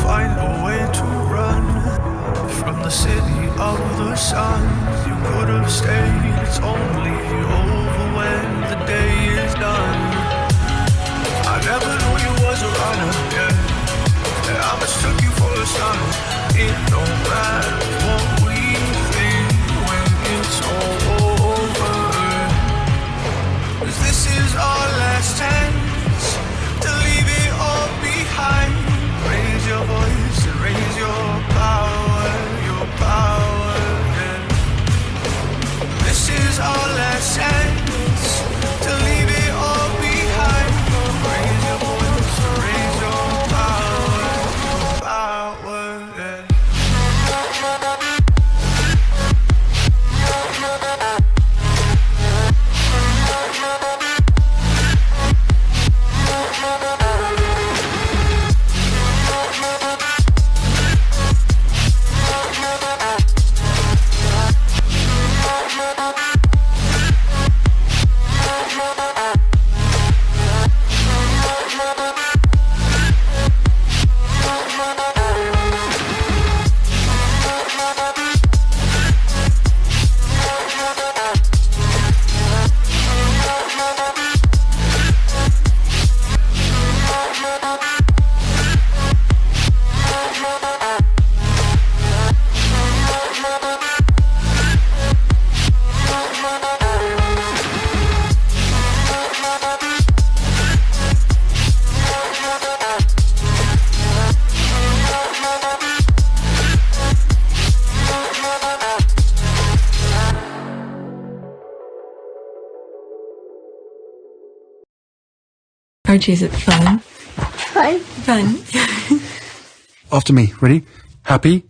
find a way to run from the city of the sun. You could have stayed, it's only over when the day is done. I never knew you was a runner, yeah. I mistook you for a son. It don't matter what we think when it's all over. 'Cause this is our last chance to leave it all behind. Raise your voice and raise your power, yeah. This is our last chance to leave it all behind. Raise your voice and raise your power, yeah. Archie, is it fun? Fun. Fun. After me. Ready? Happy?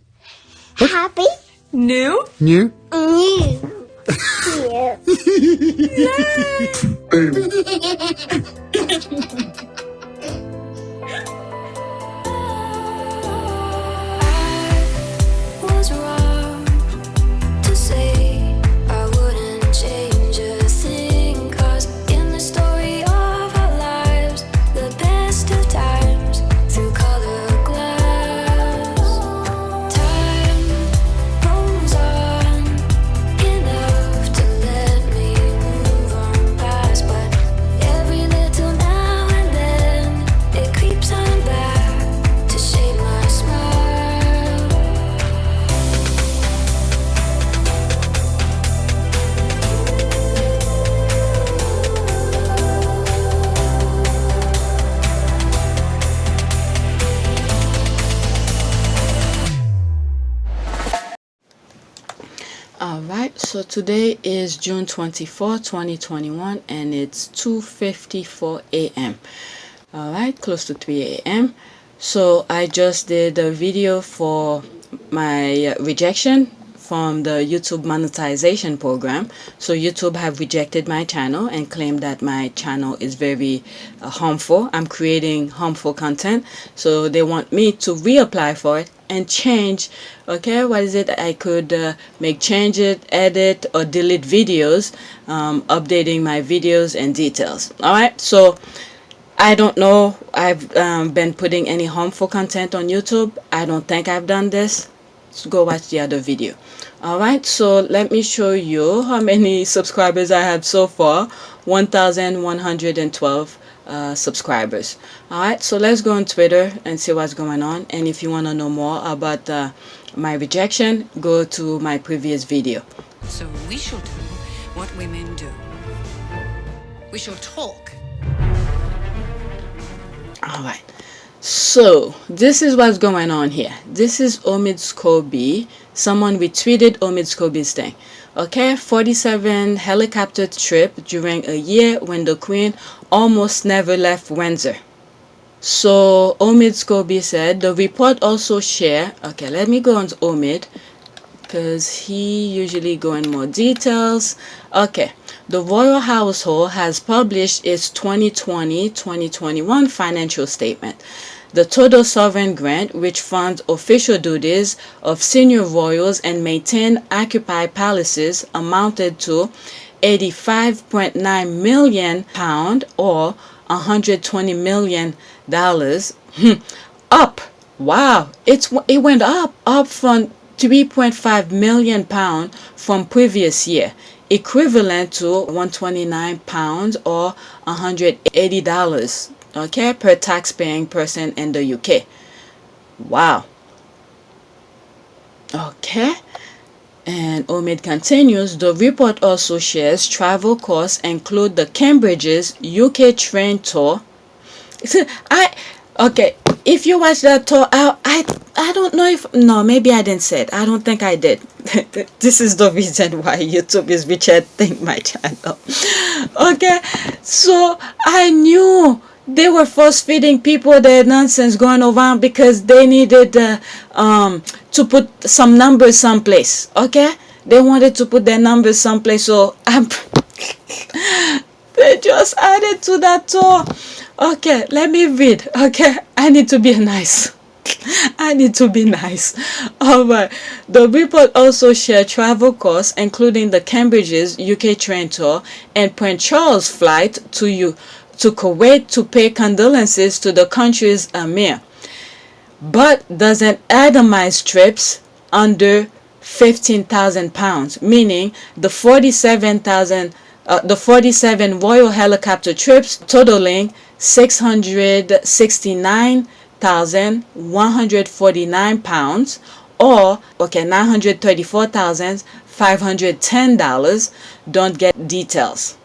Happy. New? New? New. Was wrong to say I wouldn't change a thing, 'cause in the story of our lives, the best of times through colored glass, time rolls on enough to let me move on past, but every little now and then it creeps on back to shape my smile. Alright, so today is June 24, 2021, and it's 2:54 a.m. Alright, close to 3 a.m. So I just did a video for my rejection from the YouTube monetization program. So YouTube have rejected my channel and claimed that my channel is very harmful. I'm creating harmful content. So they want me to reapply for it and change, okay, what is it? I could make changes, edit, or delete videos, updating my videos and details. Alright, so I don't know. I've been putting any harmful content on YouTube. I don't think I've done this. So go watch the other video. Alright, so let me show you how many subscribers I have so far. 1,112 subscribers. Alright, so let's go on Twitter and see what's going on. And if you want to know more about my rejection, go to my previous video. So we shall do what women do. We shall talk. Alright, so this is what's going on here. This is Omid Scobie. Someone retweeted Omid Scobie's thing. Okay, 47 helicopter trip during a year when the Queen almost never left Windsor. So Omid Scobie said the report also share. Okay, let me go on to Omid because he usually go in more details. Okay, the royal household has published its 2020-2021 financial statement. The total sovereign grant, which funds official duties of senior royals and maintain occupied palaces, amounted to £85.9 million or $120 million, up Wow, it went up from 3.5 million pound from previous year, equivalent to 129 pounds or $180, okay, per tax-paying person in the UK. Wow. Okay. And Omid continues, the report also shares travel costs include the Cambridge's UK train tour. Okay, if you watch that tour, I don't know if, no, maybe I didn't say it. I don't think I did. This is the reason why YouTube is rejecting my channel. Okay, so I knew they were force feeding people their nonsense going around because they needed to put some numbers someplace. Okay, they wanted to put their numbers someplace, so they just added to that tour. Okay, let me read. Okay, I need to be nice. I need to be nice. Alright. The report also shared travel costs, including the Cambridge's UK train tour and Prince Charles' flight to Kuwait to pay condolences to the country's Emir, but doesn't itemize trips under £15,000, meaning the 47 Royal helicopter trips totaling £669,149 or $934,510 don't get details.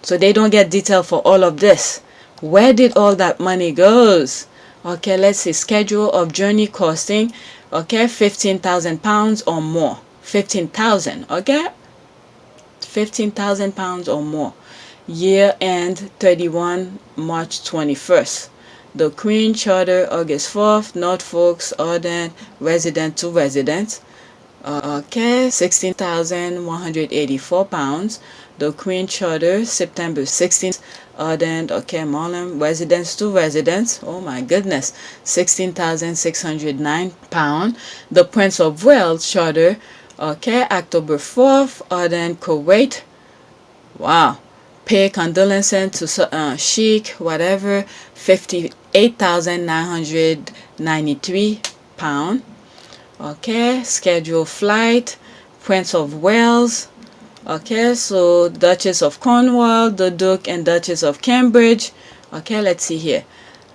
So they don't get detail for all of this. Where did all that money goes? Okay, let's see. Schedule of journey costing, okay, £15,000 or more. 15,000, okay? £15,000 or more. Year end 31 March 21st. The Queen Charter August 4th, Norfolk, Arden, resident to resident. Okay, £16,184. The Queen Charter September 16th, Arden, okay, Marlham, residence to residence. Oh my goodness, £16,609. The Prince of Wales Charter, okay, October 4th, Arden, Kuwait. Wow. Pay condolences to Sheikh, whatever, £58,993. Okay, schedule flight, Prince of Wales. Okay, so Duchess of Cornwall, the Duke and Duchess of Cambridge. Okay, let's see here.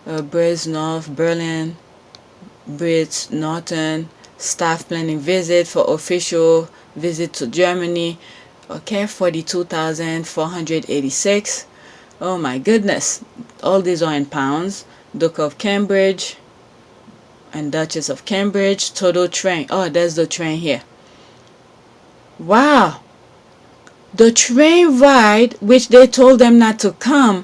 Briz North, Berlin, Brits, Norton, staff planning visit for official visit to Germany. Okay, 42,486. Oh my goodness. All these are in pounds. Duke of Cambridge and Duchess of Cambridge. Total train. Oh, there's the train here. Wow. The train ride, which they told them not to come,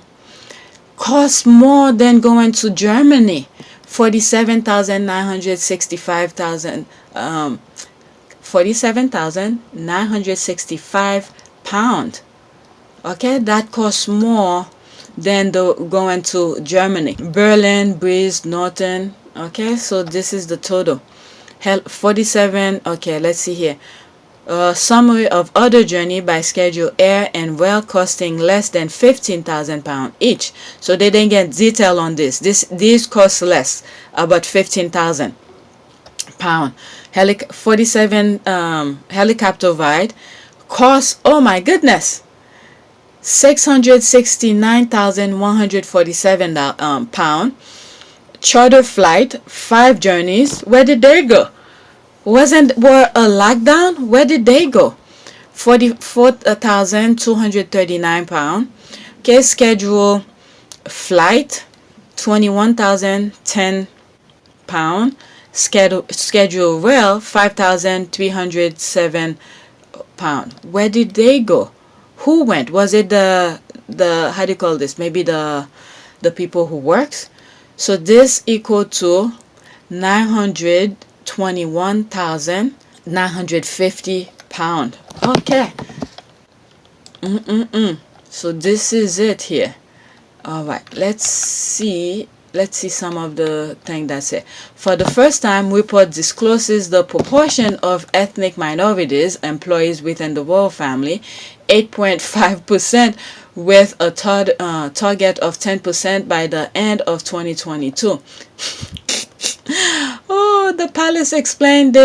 costs more than going to Germany. 47,965 pounds. Okay, that costs more than the going to Germany. Berlin, Breeze, Norton. Okay, so this is the total. 47. Okay, let's see here. Summary of other journey by schedule air and rail costing less than £15,000 each. So they didn't get detail on this. These cost less, about £15,000. 47 helicopter ride costs, oh my goodness, £669,147. Charter flight, 5 journeys. Where did they go? Were a lockdown? Where did they go? £44,239. Okay, schedule flight, £21,010. Schedule rail, £5,307. Where did they go? Who went? Was it the how do you call this? Maybe the people who works. So this equal to £921,950. Okay. So this is it here. All right. Let's see some of the thing that's it. For the first time, report discloses the proportion of ethnic minorities employees within the royal family, 8.5%, with a target of 10% by the end of 2022. the palace explained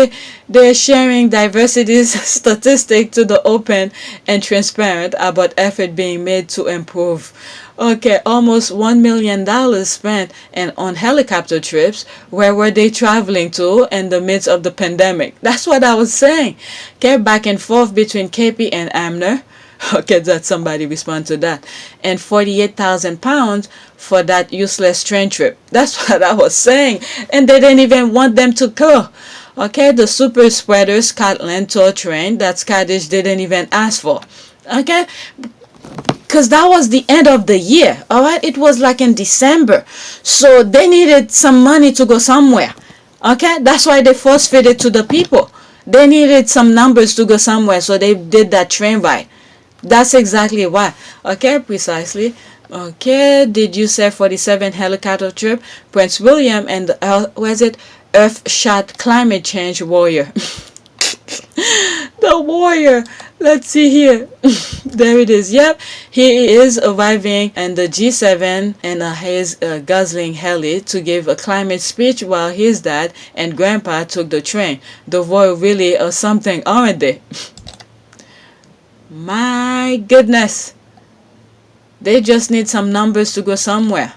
they're sharing diversity statistic to the open and transparent about effort being made to improve. Okay, almost $1 million spent on helicopter trips. Where were they traveling to in the midst of the pandemic? That's what I was saying. Okay, back and forth between KP and Amner. Okay, that somebody respond to that. And 48,000 pounds for that useless train trip. That's what I was saying. And they didn't even want them to go. Okay, the super spreader Scotland tour train that Scottish didn't even ask for. Okay, because that was the end of the year. All right, it was like in December, so they needed some money to go somewhere. Okay, that's why they force fed it to the people. They needed some numbers to go somewhere, so they did that train ride. That's exactly why. Okay, precisely. Okay, did you say 47 helicopter trip? Prince William and the was it Earth-shot climate change warrior. The warrior. Let's see here. There it is. Yep, he is arriving in the G7 and his guzzling heli to give a climate speech while his dad and grandpa took the train. The royal really are something, aren't they? My goodness. They just need some numbers to go somewhere.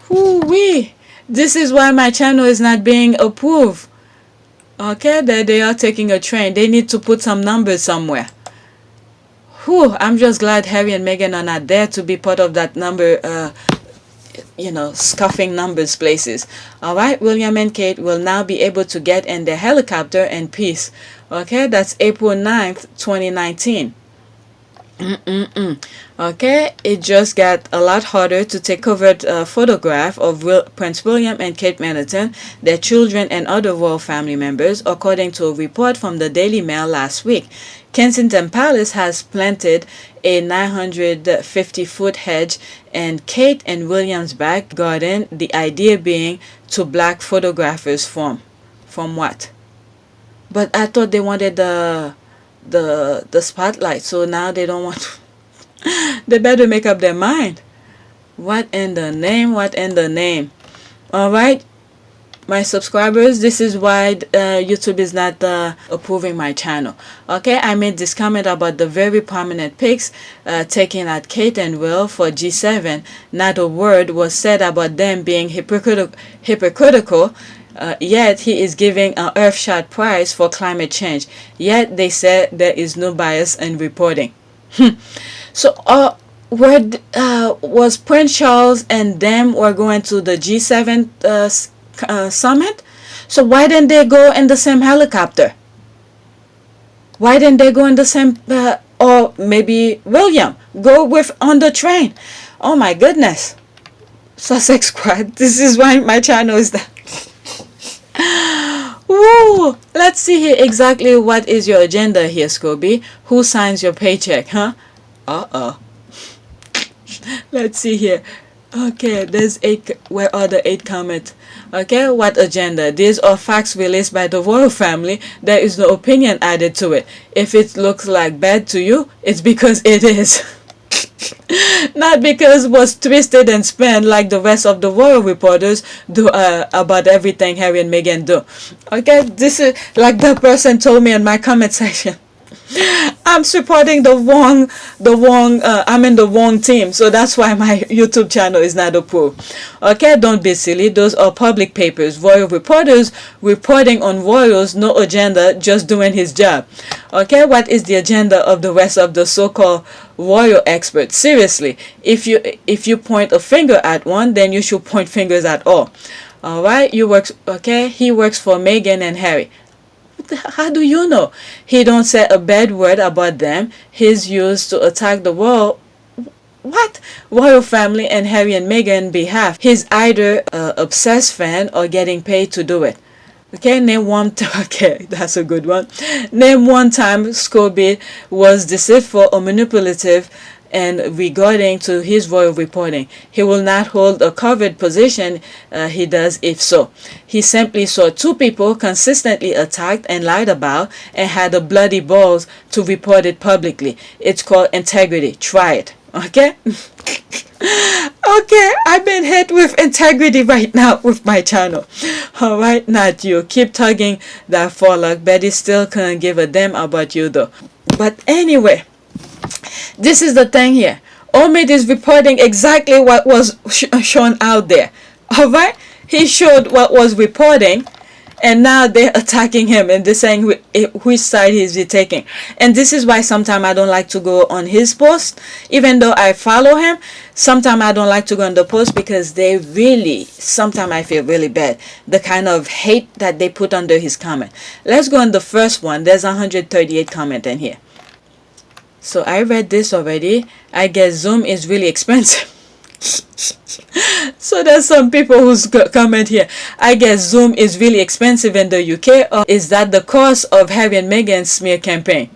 Woo-wee. This is why my channel is not being approved. Okay, they are taking a train. They need to put some numbers somewhere. Whew, I'm just glad Harry and Meghan are not there to be part of that number, scuffing numbers places. Alright, William and Kate will now be able to get in their helicopter in peace. Okay, that's April 9th, 2019. Okay, it just got a lot harder to take covert photograph of Prince William and Kate Middleton, their children and other royal family members, according to a report from the Daily Mail last week. Kensington Palace has planted a 950-foot hedge in Kate and William's back garden, the idea being to block photographers from what? But I thought they wanted the spotlight, so now they don't want to. They better make up their mind. What in the name? All right, my subscribers, this is why YouTube is not approving my channel. Okay, I made this comment about the very prominent pics taken at Kate and Will for G7. Not a word was said about them being hypocritical. Yet he is giving an Earth-shot prize for climate change. Yet they said there is no bias in reporting. So was Prince Charles and them were going to the G7 summit? So why didn't they go in the same helicopter? Why didn't they go in the same, or maybe William go with on the train? Oh my goodness. Sussex squad. This is why my channel is that. Woo! Let's see here exactly what is your agenda here, Scobie. Who signs your paycheck, huh? Let's see here. Okay, there's 8. Where are the 8 comments? Okay, what agenda? These are facts released by the royal family. There is no opinion added to it. If it looks like bad to you, it's because it is. Not because it was twisted and spun like the rest of the royal reporters do about everything Harry and Meghan do. Okay, this is like the person told me in my comment section. I'm supporting the wrong I'm in the wrong team, so that's why my YouTube channel is not approved. Okay, don't be silly. Those are public papers, royal reporters reporting on royals, no agenda, just doing his job. Okay, what is the agenda of the rest of the so-called royal experts? Seriously, if you point a finger at one, then you should point fingers at all. All right, he works for Meghan and Harry. How do you know? He don't say a bad word about them. He's used to attack the royal family and Harry and Meghan behalf. He's either a obsessed fan or getting paid to do it. Okay, name one. Okay, that's a good one. Name one time Scobie was deceitful or manipulative and regarding to his royal reporting. He will not hold a covered position. He does if so. He simply saw 2 people consistently attacked and lied about and had the bloody balls to report it publicly. It's called integrity. Try it. Okay? Okay, I've been hit with integrity right now with my channel. Alright, not you. Keep tugging that forelock. Betty still can't give a damn about you though. But anyway, this is the thing here. Omid is reporting exactly what was shown out there. Alright? He showed what was reporting, and now they're attacking him and they're saying which side is he taking. And this is why sometimes I don't like to go on his post. Even though I follow him, sometimes I don't like to go on the post because they really, sometimes I feel really bad. The kind of hate that they put under his comment. Let's go on the first one. There's 138 comment in here. So I read this already. I guess Zoom is really expensive. So there's some people who's comment here. I guess Zoom is really expensive in the UK, or is that the cost of Harry and Meghan's smear campaign?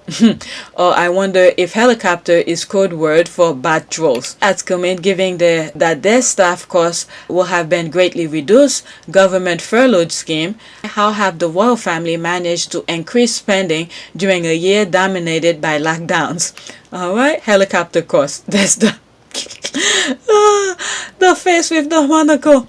Or I wonder if helicopter is code word for bad trolls. At comment giving that their staff costs will have been greatly reduced. Government furlough scheme. How have the royal family managed to increase spending during a year dominated by lockdowns? Alright, helicopter costs. That's the face with the monocle.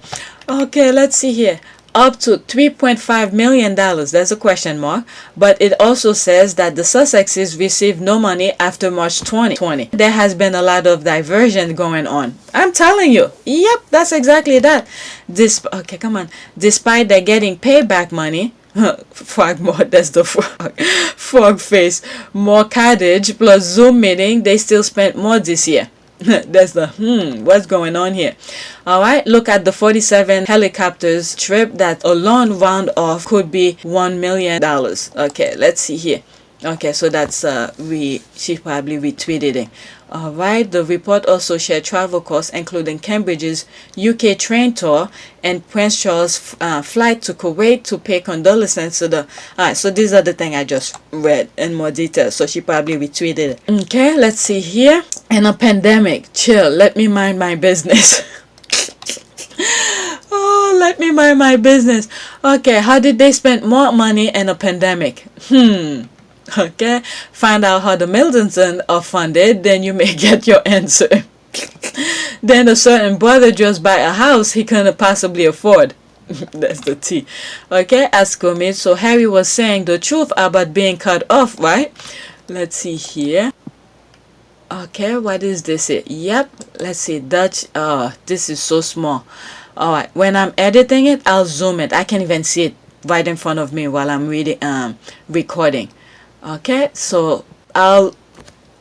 Okay, let's see here. Up to $3.5 million. There's a question mark. But it also says that the Sussexes received no money after March 2020. There has been a lot of diversion going on. I'm telling you. Yep, that's exactly that. Okay, come on. Despite their getting payback money, frog mode, that's the frog face, more cottage plus Zoom meeting, they still spent more this year. That's the what's going on here. Alright, look at the 47 helicopters trip that alone round off could be $1 million. Okay, let's see here. Okay, so that's she probably retweeted it. Alright, the report also shared travel costs including Cambridge's UK train tour and Prince Charles' flight to Kuwait to pay condolences to the... Alright, so these are the things I just read in more detail. So she probably retweeted it. Okay, let's see here. In a pandemic, chill, let me mind my business. Oh, let me mind my business. Okay, how did they spend more money in a pandemic? Okay, find out how the Middletons are funded, then you may get your answer. Then a certain brother just buy a house he couldn't possibly afford. That's the T. Okay, ask me. So Harry was saying the truth about being cut off, right? Let's see here. Okay, what is this here? Yep, let's see. Dutch. This is so small. Alright, when I'm editing it, I'll zoom it. I can't even see it right in front of me while I'm reading, recording. Okay, so I'll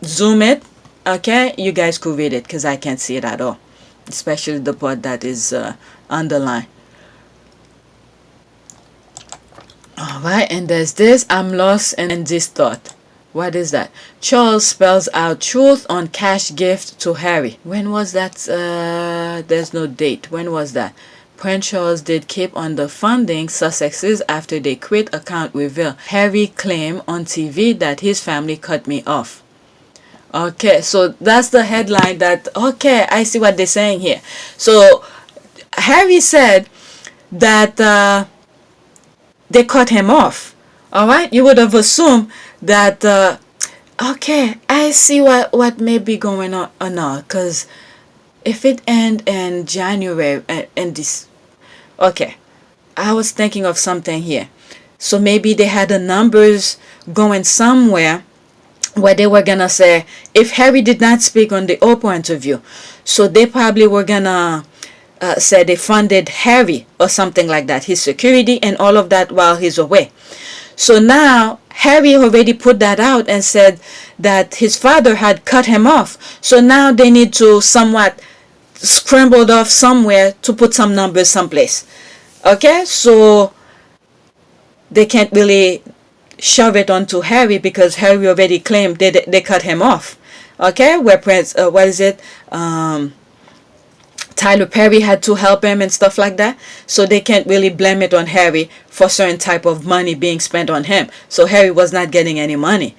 zoom it. Okay, you guys could read it because I can't see it at all, especially the part that is underlined. Alright, and there's this. I'm lost in this thought. What is that? Charles spells out truth on cash gift to Harry. When was that? There's no date. When was that? Prince Charles did keep on the funding Sussexes after they quit account reveal. Harry claimed on TV that his family cut me off. Okay, so that's the headline that, okay, I see what they're saying here. So Harry said that they cut him off. Alright, you would have assumed that, okay, I see what may be going on now, because if it end in January and this, okay, I was thinking of something here. So maybe they had the numbers going somewhere where they were gonna say if Harry did not speak on the Oprah interview, so they probably were gonna say they funded Harry or something like that, his security and all of that while he's away. So now Harry already put that out and said that his father had cut him off. So now they need to somewhat scrambled off somewhere to put some numbers someplace. Okay, so they can't really shove it onto Harry because Harry already claimed they cut him off. Okay, where Prince, what is it? Tyler Perry had to help him and stuff like that. So they can't really blame it on Harry for certain type of money being spent on him. So Harry was not getting any money.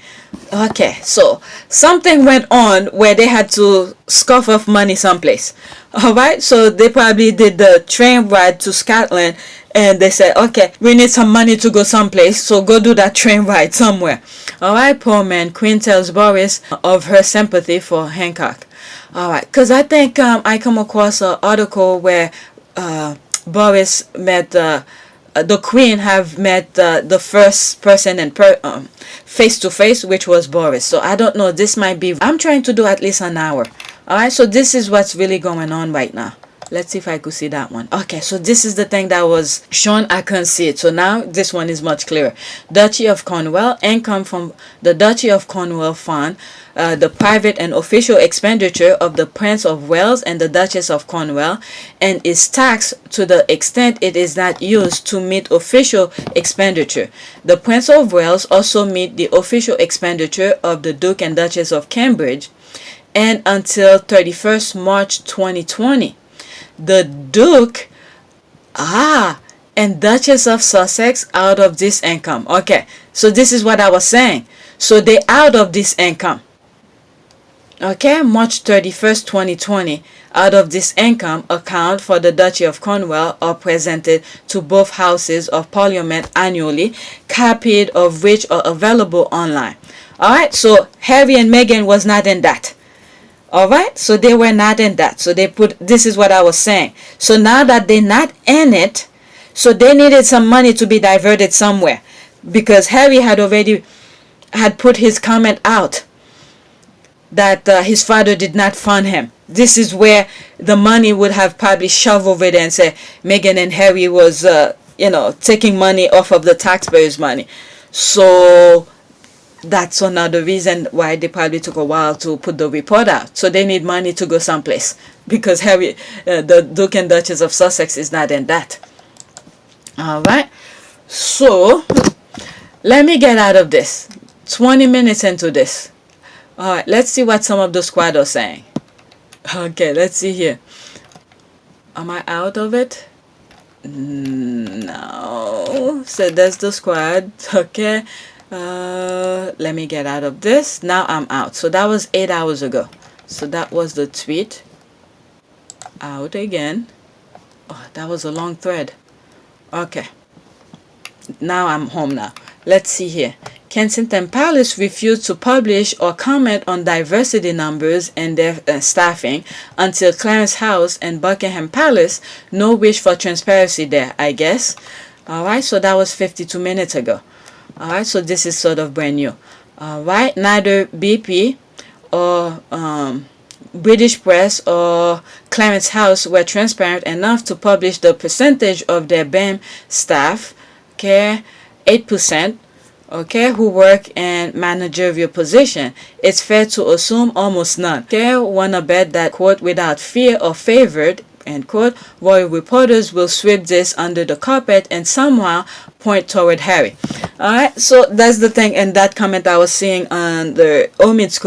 Okay, so something went on where they had to scoff off money someplace. Alright, so they probably did the train ride to Scotland and they said, okay, we need some money to go someplace, so go do that train ride somewhere. Alright, poor man. Queen tells Boris of her sympathy for Hancock. All right, because I think I come across an article where Boris met the Queen have met the first person in face to face, which was Boris. So I don't know. This might be. I'm trying to do at least an hour. All right. So this is what's really going on right now. Let's see if I could see that one. Okay, so this is the thing that was shown. I couldn't see it. So now this one is much clearer. Duchy of Cornwall, income from the Duchy of Cornwall Fund, the private and official expenditure of the Prince of Wales and the Duchess of Cornwall, and is taxed to the extent it is not used to meet official expenditure. The Prince of Wales also meet the official expenditure of the Duke and Duchess of Cambridge, and until 31st March 2020. The Duke and Duchess of Sussex out of this income. Okay, so this is what I was saying. So they out of this income. Okay, March 31st, 2020, out of this income account for the Duchy of Cornwall are presented to both houses of Parliament annually, copies of which are available online. Alright, so Harry and Meghan was not in that. Alright, so they were not in that. So they put, this is what I was saying. So now that they're not in it, so they needed some money to be diverted somewhere. Because Harry had already put his comment out that his father did not fund him. This is where the money would have probably shoved over there and say Meghan and Harry was, taking money off of the taxpayers' money. So that's another reason why they probably took a while to put the report out. So they need money to go someplace because Harry, the Duke and Duchess of Sussex, is not in that. All right. So let me get out of this. 20 minutes into this. All right. Let's see what some of the squad are saying. Okay. Let's see here. Am I out of it? No. So that's the squad. Okay. Let me get out of this. Now I'm out. So that was 8 hours ago. So that was the tweet. Out again. Oh, that was a long thread. Okay. Now I'm home now. Let's see here. Kensington Palace refused to publish or comment on diversity numbers and their staffing until Clarence House and Buckingham Palace. No wish for transparency there, I guess. Alright, so that was 52 minutes ago. Alright, so this is sort of brand new. Alright, neither BP or British Press or Clarence House were transparent enough to publish the percentage of their BAM staff, okay, 8%, okay, who work in managerial position. It's fair to assume almost none. Okay, wanna bet that, quote, without fear or favored, end quote, royal reporters will sweep this under the carpet and somehow point toward Harry. Alright, so that's the thing. And that comment I was seeing on the Omid's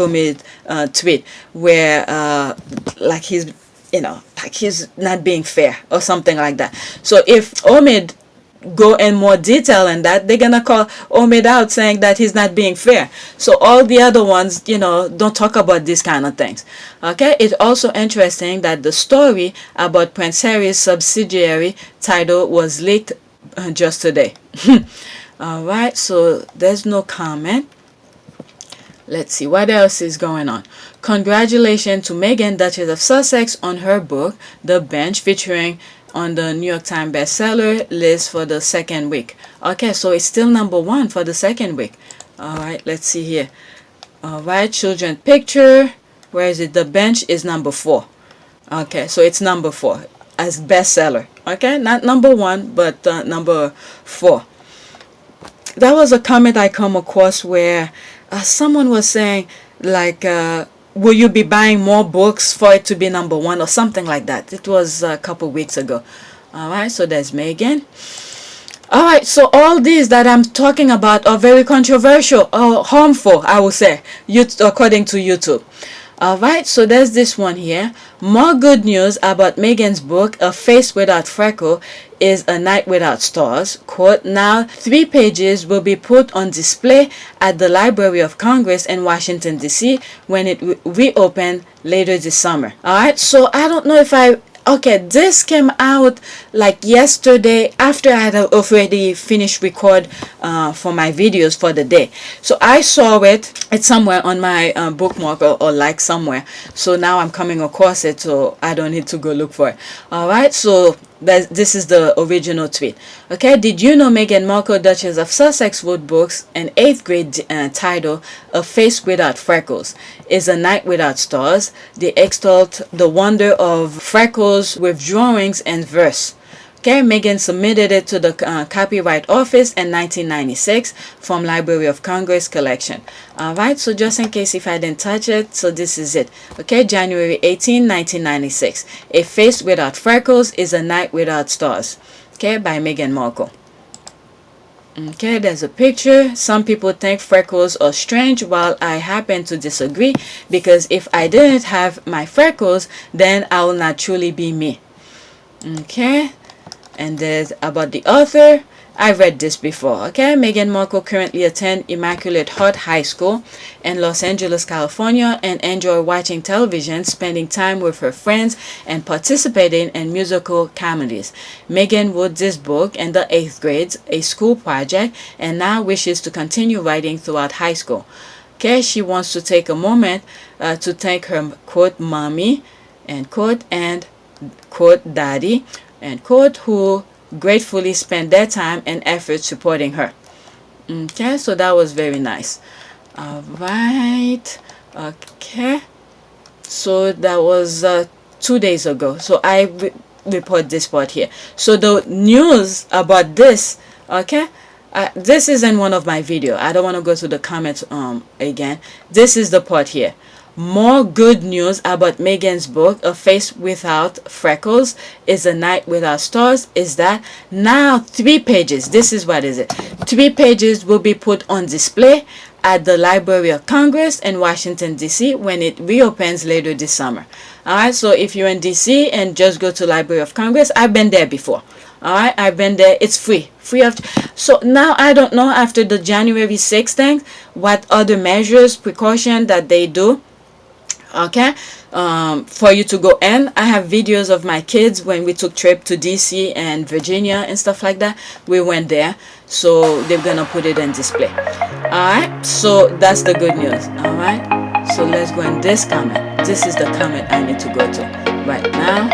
tweet where like he's not being fair or something like that. So if Omid go in more detail in that, they're gonna call Omid out saying that he's not being fair. So all the other ones, don't talk about these kind of things. Okay, it's also interesting that the story about Prince Harry's subsidiary title was leaked just today. Alright, so there's no comment. Let's see what else is going on. Congratulations to Meghan, Duchess of Sussex, on her book The Bench, featuring on the New York Times bestseller list for the second week. Okay, so it's still #1 for the second week. Alright, let's see here. Alright, children picture. Where is it? The Bench is #4. Okay, so it's #4 as bestseller. Okay, not #1, but #4. That was a comment I come across where someone was saying, like, will you be buying more books for it to be #1 or something like that? It was a couple weeks ago. Alright, so there's Meghan. Alright, so all these that I'm talking about are very controversial or harmful, I would say, according to YouTube. Alright, so there's this one here. More good news about Meghan's book, A Face Without Freckle is a Night Without Stars. Quote, now 3 pages will be put on display at the Library of Congress in Washington, D.C. when it reopened later this summer. Alright, so I don't know if I Okay, this came out like yesterday after I had already finished record for my videos for the day. So I saw it. It's somewhere on my bookmark or like somewhere. So now I'm coming across it, so I don't need to go look for it. All right, so this is the original tweet. Okay, did you know Meghan Markle, Duchess of Sussex, wrote books an 8th grade title, A Face Without Freckles, is a Night Without Stars. They extol the wonder of freckles with drawings and verse. Okay, Meghan submitted it to the Copyright Office in 1996 from Library of Congress collection. Alright, so just in case if I didn't touch it, so this is it. Okay, January 18, 1996. A Face Without Freckles is a Night Without Stars. Okay, by Meghan Markle. Okay, there's a picture. Some people think freckles are strange, while I happen to disagree, because if I didn't have my freckles, then I will not truly be me. Okay. And there's about the author. I read this before. Okay, Meghan Markle currently attends Immaculate Heart High School in Los Angeles, California, and enjoys watching television, spending time with her friends, and participating in musical comedies. Meghan wrote this book in the 8th grade, a school project, and now wishes to continue writing throughout high school. Okay, she wants to take a moment to thank her quote mommy and quote daddy and quote who gratefully spent their time and effort supporting her. Okay, so that was very nice. All right. Okay, so that was 2 days ago. So I report this part here. So the news about this, okay, this is in one of my video. I don't want to go to the comments again. This is the part here. More good news about Meghan's book, A Face Without Freckles is a Night Without Stars, is that now 3 pages, this is what is it, 3 pages will be put on display at the Library of Congress in Washington, D.C. when it reopens later this summer. Alright, so if you're in D.C. and just go to Library of Congress, I've been there before. Alright, I've been there. It's free of. So now I don't know after the January 6th thing, what other measures, precaution that they do. Okay, for you to go in. I have videos of my kids when we took trip to DC and Virginia and stuff like that. We went there, so they're gonna put it in display. Alright, so that's the good news. Alright, so let's go in this comment. This is the comment I need to go to right now.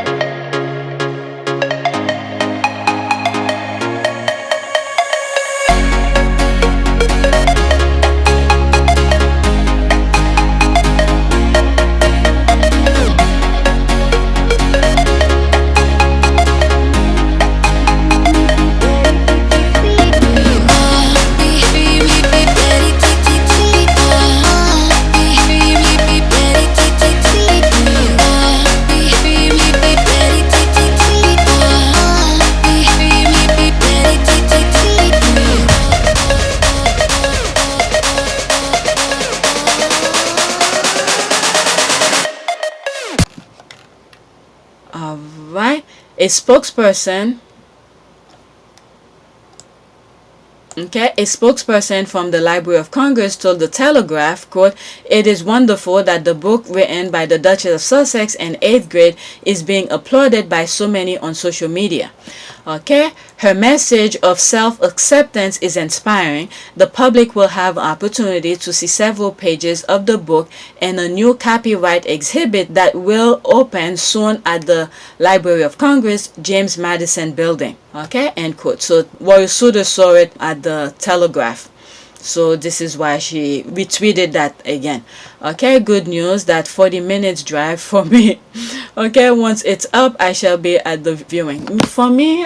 Alright, a spokesperson from the Library of Congress told the Telegraph, quote, "It is wonderful that the book written by the Duchess of Sussex in 8th grade is being applauded by so many on social media." Okay, her message of self-acceptance is inspiring. The public will have an opportunity to see several pages of the book in a new copyright exhibit that will open soon at the Library of Congress, James Madison building. Okay, end quote. So Royal Suter saw it at the Telegraph. So this is why she retweeted that again. Okay, good news that 40 minutes drive for me. Okay, once it's up, I shall be at the viewing. For me,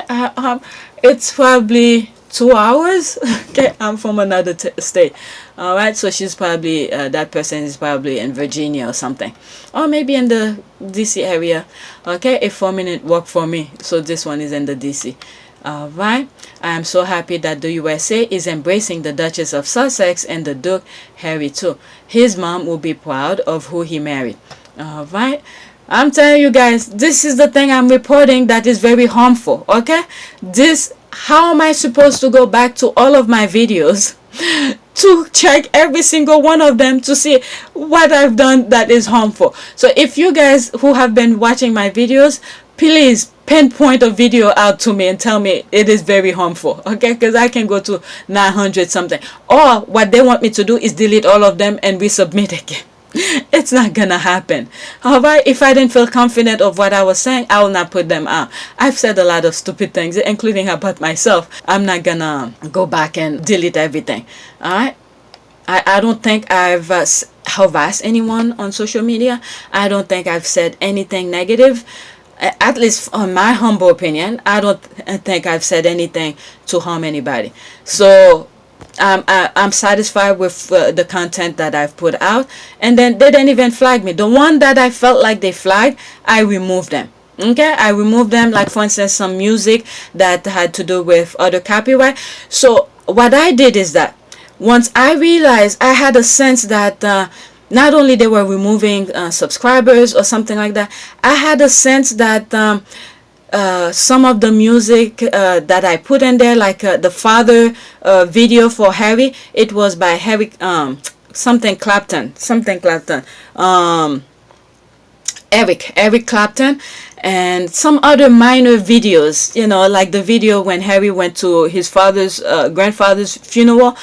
it's probably 2 hours. Okay, I'm from another state. All right, so she's probably that person is probably in Virginia or something, or maybe in the DC area. Okay, a 4-minute walk for me. So this one is in the DC. Alright, I am so happy that the USA is embracing the Duchess of Sussex and the Duke Harry too. His mom will be proud of who he married. Alright, I'm telling you guys, this is the thing I'm reporting that is very harmful. Okay, how am I supposed to go back to all of my videos to check every single one of them to see what I've done that is harmful? So if you guys who have been watching my videos, please pinpoint a video out to me and tell me it is very harmful, okay? Because I can go to 900 something. Or what they want me to do is delete all of them and resubmit again. It's not gonna happen. However, if I didn't feel confident of what I was saying, I will not put them out. I've said a lot of stupid things, including about myself. I'm not gonna go back and delete everything. All right. I don't think I've harassed anyone on social media. I don't think I've said anything negative. At least on my humble opinion, I don't think I've said anything to harm anybody. So I'm satisfied with the content that I've put out. And then they didn't even flag me. The one that I felt like they flagged, I removed them. Okay, I removed them, like for instance some music that had to do with other copyright. So what I did is that once I realized, I had a sense that not only they were removing subscribers or something like that, I had a sense that some of the music that I put in there, like the father video for Harry, it was by Harry something Clapton, Eric Clapton, and some other minor videos, you know, like the video when Harry went to his grandfather's funeral.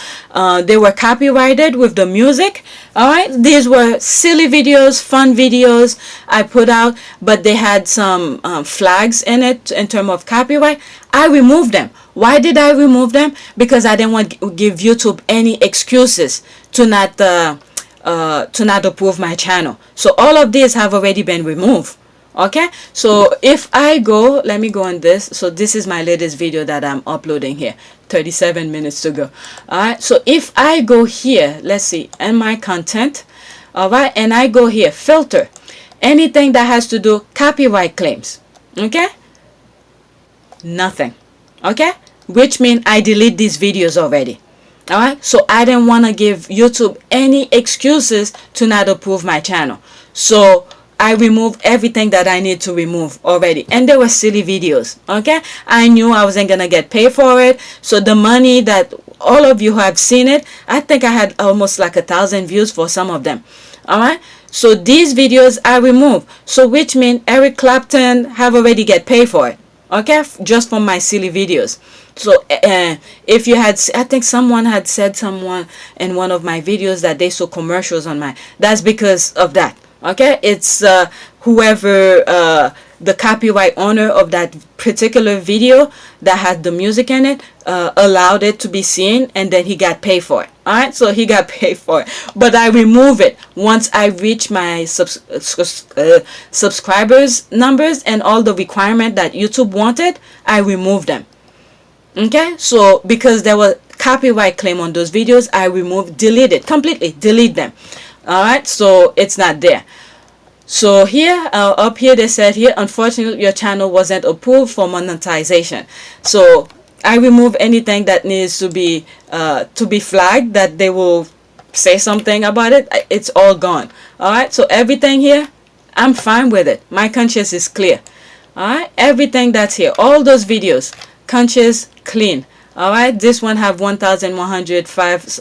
They were copyrighted with the music. All right, these were silly videos, fun videos I put out, but they had some flags in it in terms of copyright. I removed them. Why did I remove them? Because I didn't want to give YouTube any excuses to not approve my channel. So all of these have already been removed. Okay, so if I go, let me go on this. So this is my latest video that I'm uploading here, 37 minutes to go. All right, so if I go here, let's see, in my content, all right, and I go here, filter, anything that has to do copyright claims, okay, nothing, okay, which means I delete these videos already. All right, so I didn't want to give YouTube any excuses to not approve my channel. So I removed everything that I need to remove already. And they were silly videos, okay? I knew I wasn't going to get paid for it. So the money that all of you who have seen it, I think I had almost like 1,000 views for some of them, all right? So these videos I removed. So which means Eric Clapton have already get paid for it, okay? Just from my silly videos. So if you had, I think someone had said in one of my videos that they saw commercials on mine. That's because of that. Okay, it's whoever the copyright owner of that particular video that had the music in it allowed it to be seen, and then he got paid for it. All right, so he got paid for it, but I remove it once I reach my subscribers numbers and all the requirement that YouTube wanted. I remove them. Okay, so because there was copyright claim on those videos, I completely delete them. All right, so it's not there. So here up here they said here, unfortunately your channel wasn't approved for monetization. So I remove anything that needs to be flagged, that they will say something about it. It's all gone. All right, so everything here, I'm fine with it. My conscience is clear. All right, everything that's here, all those videos, conscience clean. All right, this one have 1,105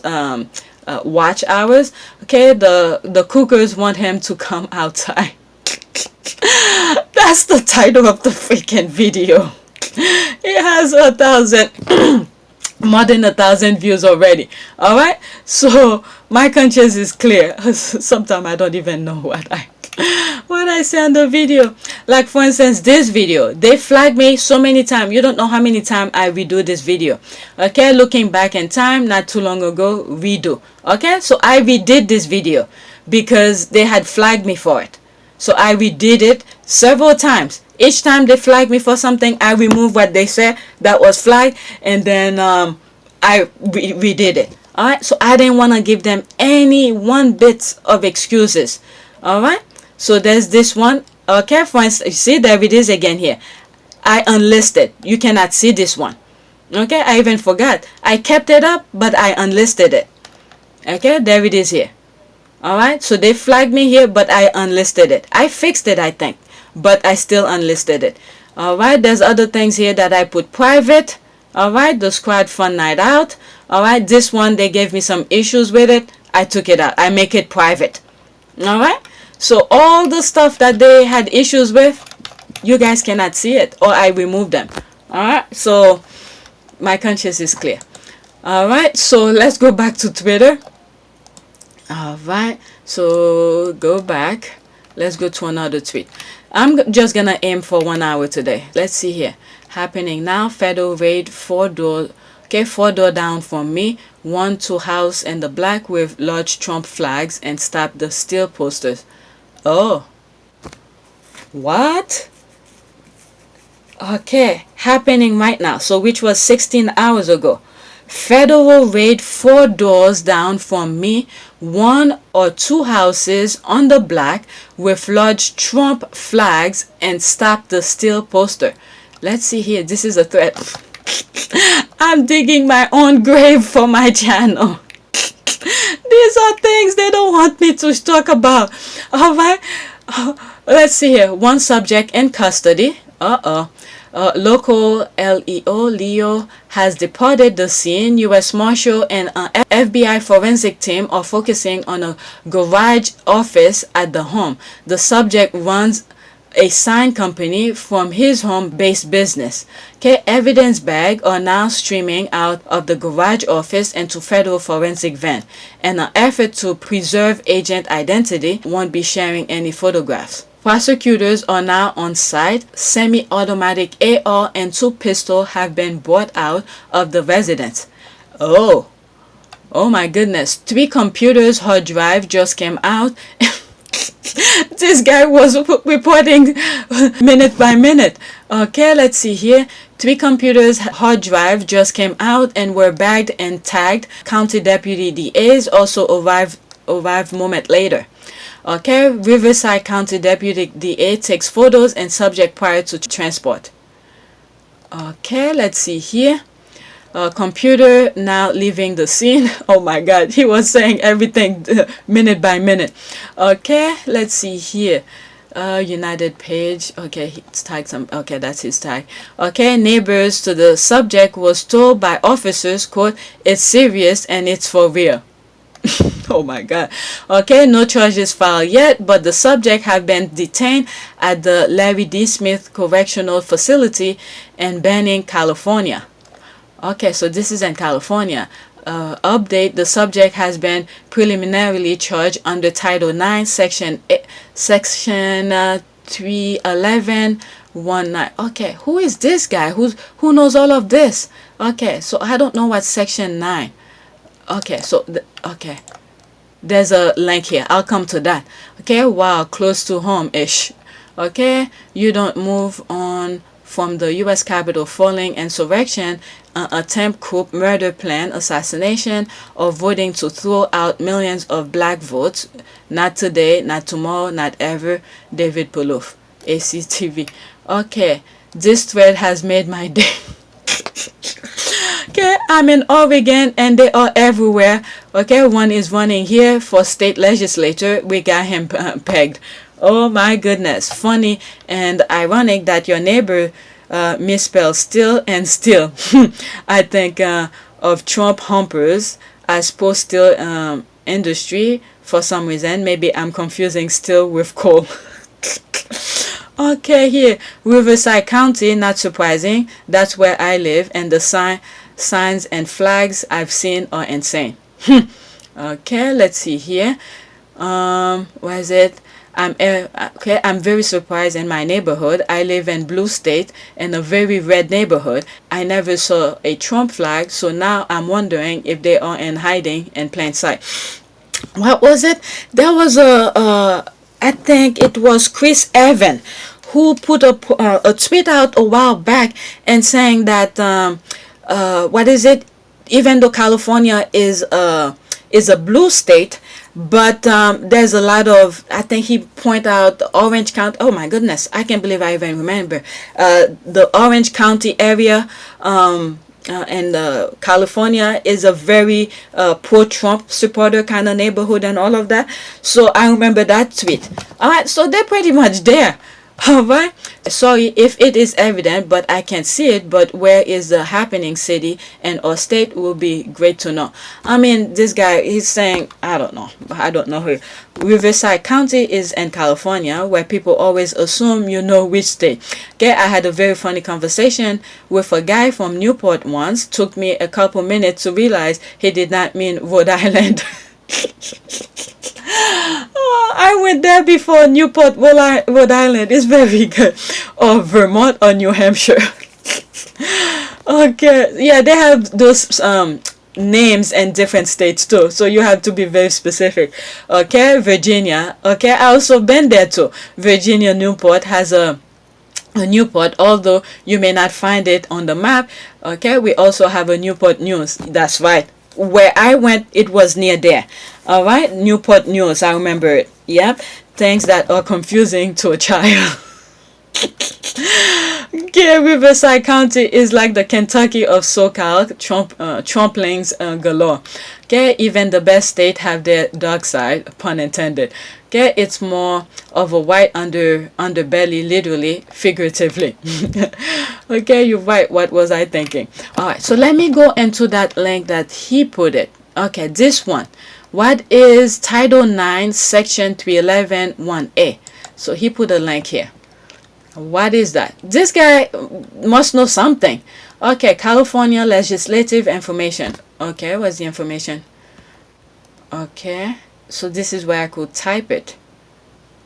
watch hours. Okay, the cougars want him to come outside. That's the title of the freaking video. It has 1,000 more than 1,000 views already. All right, so my conscience is clear. Sometimes I don't even know what I say on the video. Like for instance, this video, they flagged me so many times. You don't know how many times I redo this video. Okay, looking back in time, not too long ago, redo. Okay, so I redid this video because they had flagged me for it. So I redid it several times. Each time they flagged me for something, I removed what they said that was flagged, and then I redid it. All right, so I didn't want to give them any one bit of excuses. All right, so there's this one. Okay, for instance, you see, there it is again here. I unlisted. You cannot see this one. Okay, I even forgot. I kept it up, but I unlisted it. Okay, there it is here. All right, so they flagged me here, but I unlisted it. I fixed it, I think, but I still unlisted it. All right, there's other things here that I put private. All right, the squad fun night out. All right, this one, they gave me some issues with it. I took it out. I make it private. All right, so all the stuff that they had issues with, you guys cannot see it, or I remove them. All right, so my conscience is clear. All right, so let's go back to Twitter. All right, so go back. Let's go to another tweet. I'm just gonna aim for 1 hour today. Let's see here. Happening now. Federal raid, 4-door. Okay, 4-door down from me. 1-2 house in the black with large Trump flags and stop the steel posters. Oh, what? Okay, happening right now. So which was 16 hours ago. Federal raid, 4 doors down from me, 1 or 2 houses on the black with large Trump flags and stop the steel poster. Let's see here. This is a threat. I'm digging my own grave for my channel. These are things they don't want me to talk about. All right. Let's see here. 1 subject in custody. Local Leo has departed the scene. U.S. Marshal and FBI forensic team are focusing on a garage office at the home. The subject runs a sign company from his home-based business. Okay, evidence bag are now streaming out of the garage office into federal forensic van. In an effort to preserve agent identity, won't be sharing any photographs. Prosecutors are now on site. Semi-automatic AR and 2 pistols have been brought out of the residence. Oh my goodness. 3 computers hard drive just came out. This guy was reporting minute by minute. Okay, let's see here. 3 computers hard drive just came out and were bagged and tagged. County Deputy DAs also arrived moment later. Okay, Riverside County Deputy DA takes photos and subject prior to transport. Okay, let's see here. Computer now leaving the scene. Oh my God, he was saying everything minute by minute. Okay, let's see here. United page. Okay, he's tagged some. Okay, that's his tag. Okay, neighbors to the subject was told by officers, quote, "It's serious and it's for real." Oh my God. Okay, no charges filed yet, but the subject have been detained at the Larry D. Smith Correctional Facility in Banning, California. Okay, so this is in California. Update: the subject has been preliminarily charged under Title 9, Section 31119. Okay, who is this guy? Who knows all of this? Okay, so I don't know what Section 9. Okay, so okay, there's a link here. I'll come to that. Okay, wow, close to home-ish. Okay, you don't move on from the U.S. Capitol falling, insurrection, attempt coup, murder plan, assassination, or voting to throw out millions of black votes. Not today, not tomorrow, not ever. David Polouf, ACTV. Okay, this thread has made my day. Okay, I'm in Oregon and they are everywhere. Okay, one is running here for state legislature. We got him pegged. Oh my goodness. Funny and ironic that your neighbor misspells still and still. I think of Trump humpers as post-steel industry for some reason. Maybe I'm confusing steel with coal. Okay, here, Riverside County, not surprising. That's where I live, and the signs and flags I've seen are insane. Okay, let's see here. Where is it? I'm very surprised in my neighborhood. I live in blue state in a very red neighborhood. I never saw a Trump flag, so now I'm wondering if they are in hiding in plain sight. What was it? There was I think it was Chris Evans who put a tweet out a while back and saying that what is it? Even though California is a blue state, but there's a lot of, I think he pointed out the Orange County. Oh my goodness, I can't believe I even remember the Orange County area. And California is a very pro-Trump supporter kind of neighborhood and all of that. So I remember that tweet. All right, so they're pretty much there. Alright, sorry if it is evident, but I can see it. But where is the happening city and or state will be great to know. I mean, this guy, he's saying, I don't know who. Riverside County is in California, where people always assume you know which state. Okay, I had a very funny conversation with a guy from Newport once. Took me a couple minutes to realize he did not mean Rhode Island. Oh, I went there before. Newport, Rhode Island is very good. Or Vermont or New Hampshire. Okay, yeah, they have those names in different states too, so you have to be very specific. Okay, Virginia. Okay, I also been there too. Virginia Newport has a Newport, although you may not find it on the map. Okay, we also have a Newport News. That's right. Where I went, it was near there. All right, Newport News. I remember it. Yep, things that are confusing to a child. Okay, Riverside County is like the Kentucky of SoCal. Trumplings galore. Okay, even the best state have their dark side, pun intended. Okay, it's more of a white underbelly, literally, figuratively. Okay, you're right. What was I thinking? All right, so let me go into that link that he put it. Okay, this one. What is Title 9, Section 311, 1A? So he put a link here. What is that? This guy must know something. Okay, California legislative information. Okay, what's the information? Okay, so this is where I could type it.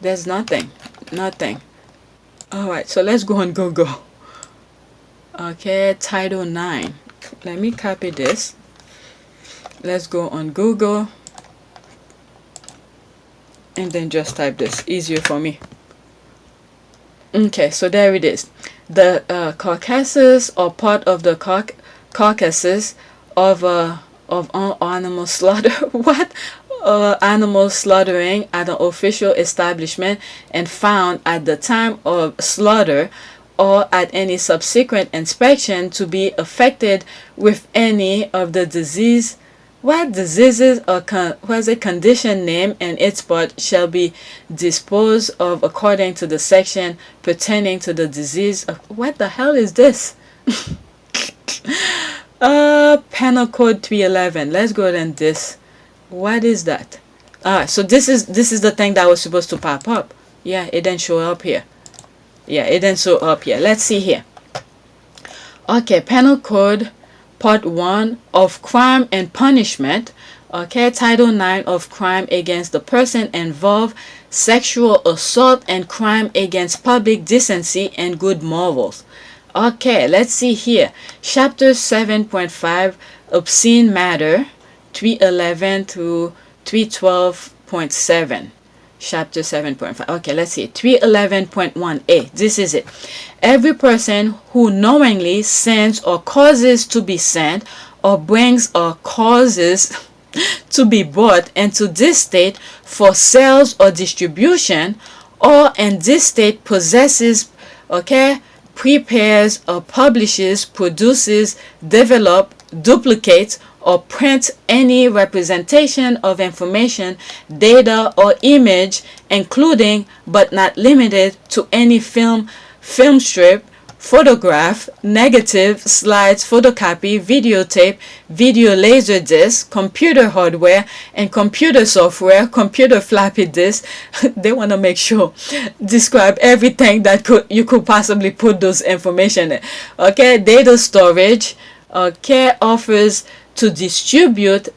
There's nothing. Alright, so let's go on Google. Okay, Title 9. Let me copy this. Let's go on Google. And then just type this. Easier for me. Okay, so there it is. The carcasses are part of the carcasses of animal slaughter. What? Animal slaughtering at an official establishment and found at the time of slaughter or at any subsequent inspection to be affected with any of the disease. What diseases or was a condition name and its part shall be disposed of according to the section pertaining to the disease of what the hell is this? Penal Code 311. Let's go then this. What is that? So this is the thing that was supposed to pop up. Yeah, it didn't show up here. Let's see here. Okay, Penal Code Part 1 of Crime and Punishment. Okay, Title 9 of Crime Against the Person Involved, Sexual Assault and Crime Against Public Decency and Good Morals. Okay, let's see here. Chapter 7.5 Obscene Matter, 311 to 312.7. Chapter 7.5. Okay, let's see. 311.1a. This is it. Every person who knowingly sends or causes to be sent or brings or causes to be brought into this state for sales or distribution, or in this state possesses, prepares or publishes, produces, develops, duplicates, or print any representation of information, data, or image, including but not limited to any film strip, photograph, negative, slides, photocopy, videotape, video laser disc, computer hardware, and computer software, computer floppy disk. They want to make sure describe everything that you could possibly put those information in. Okay, data storage. Okay, offers to distribute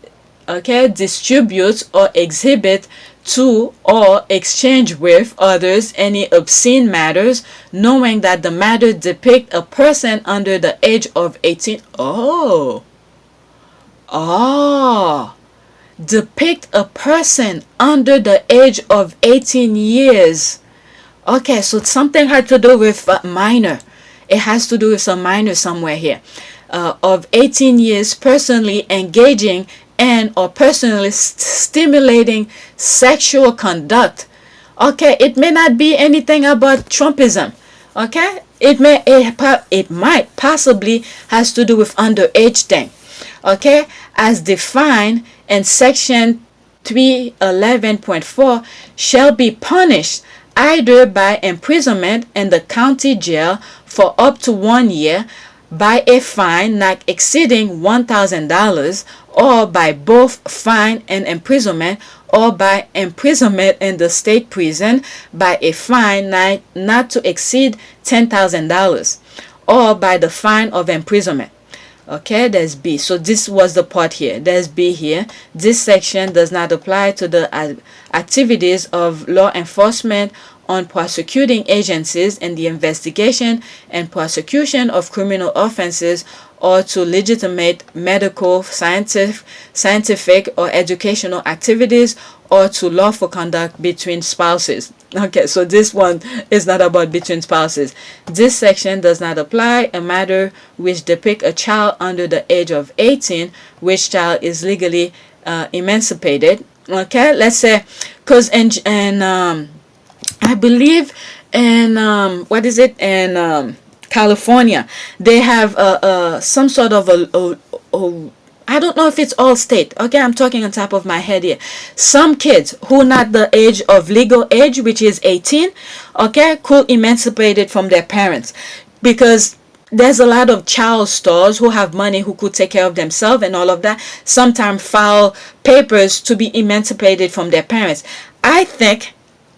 or exhibit to or exchange with others any obscene matters, knowing that the matter depict a person under the age of 18. Depict a person under the age of 18 years. Okay, so something had to do with minor. It has to do with some minor somewhere here. Of 18 years personally engaging in or personally stimulating sexual conduct. Okay, it may not be anything about Trumpism. Okay, it might possibly has to do with underage thing. Okay, as defined in section 311.4, shall be punished either by imprisonment in the county jail for up to 1 year, by a fine not exceeding $1,000, or by both fine and imprisonment, or by imprisonment in the state prison by a fine not to exceed $10,000, or by the fine of imprisonment. Okay, there's B. So this was the part here. There's B here. This section does not apply to the activities of law enforcement on prosecuting agencies in the investigation and prosecution of criminal offenses, or to legitimate medical, scientific or educational activities, or to lawful conduct between spouses. Okay, so this one is not about between spouses. This section does not apply a matter which depict a child under the age of 18, which child is legally emancipated. Okay, let's say, because I believe in what is it, in California, they have some sort of a I don't know if it's all state. Okay, I'm talking on top of my head here. Some kids who not the age of legal age, which is 18, okay, could emancipated from their parents, because there's a lot of child stars who have money, who could take care of themselves and all of that, sometimes file papers to be emancipated from their parents. I think,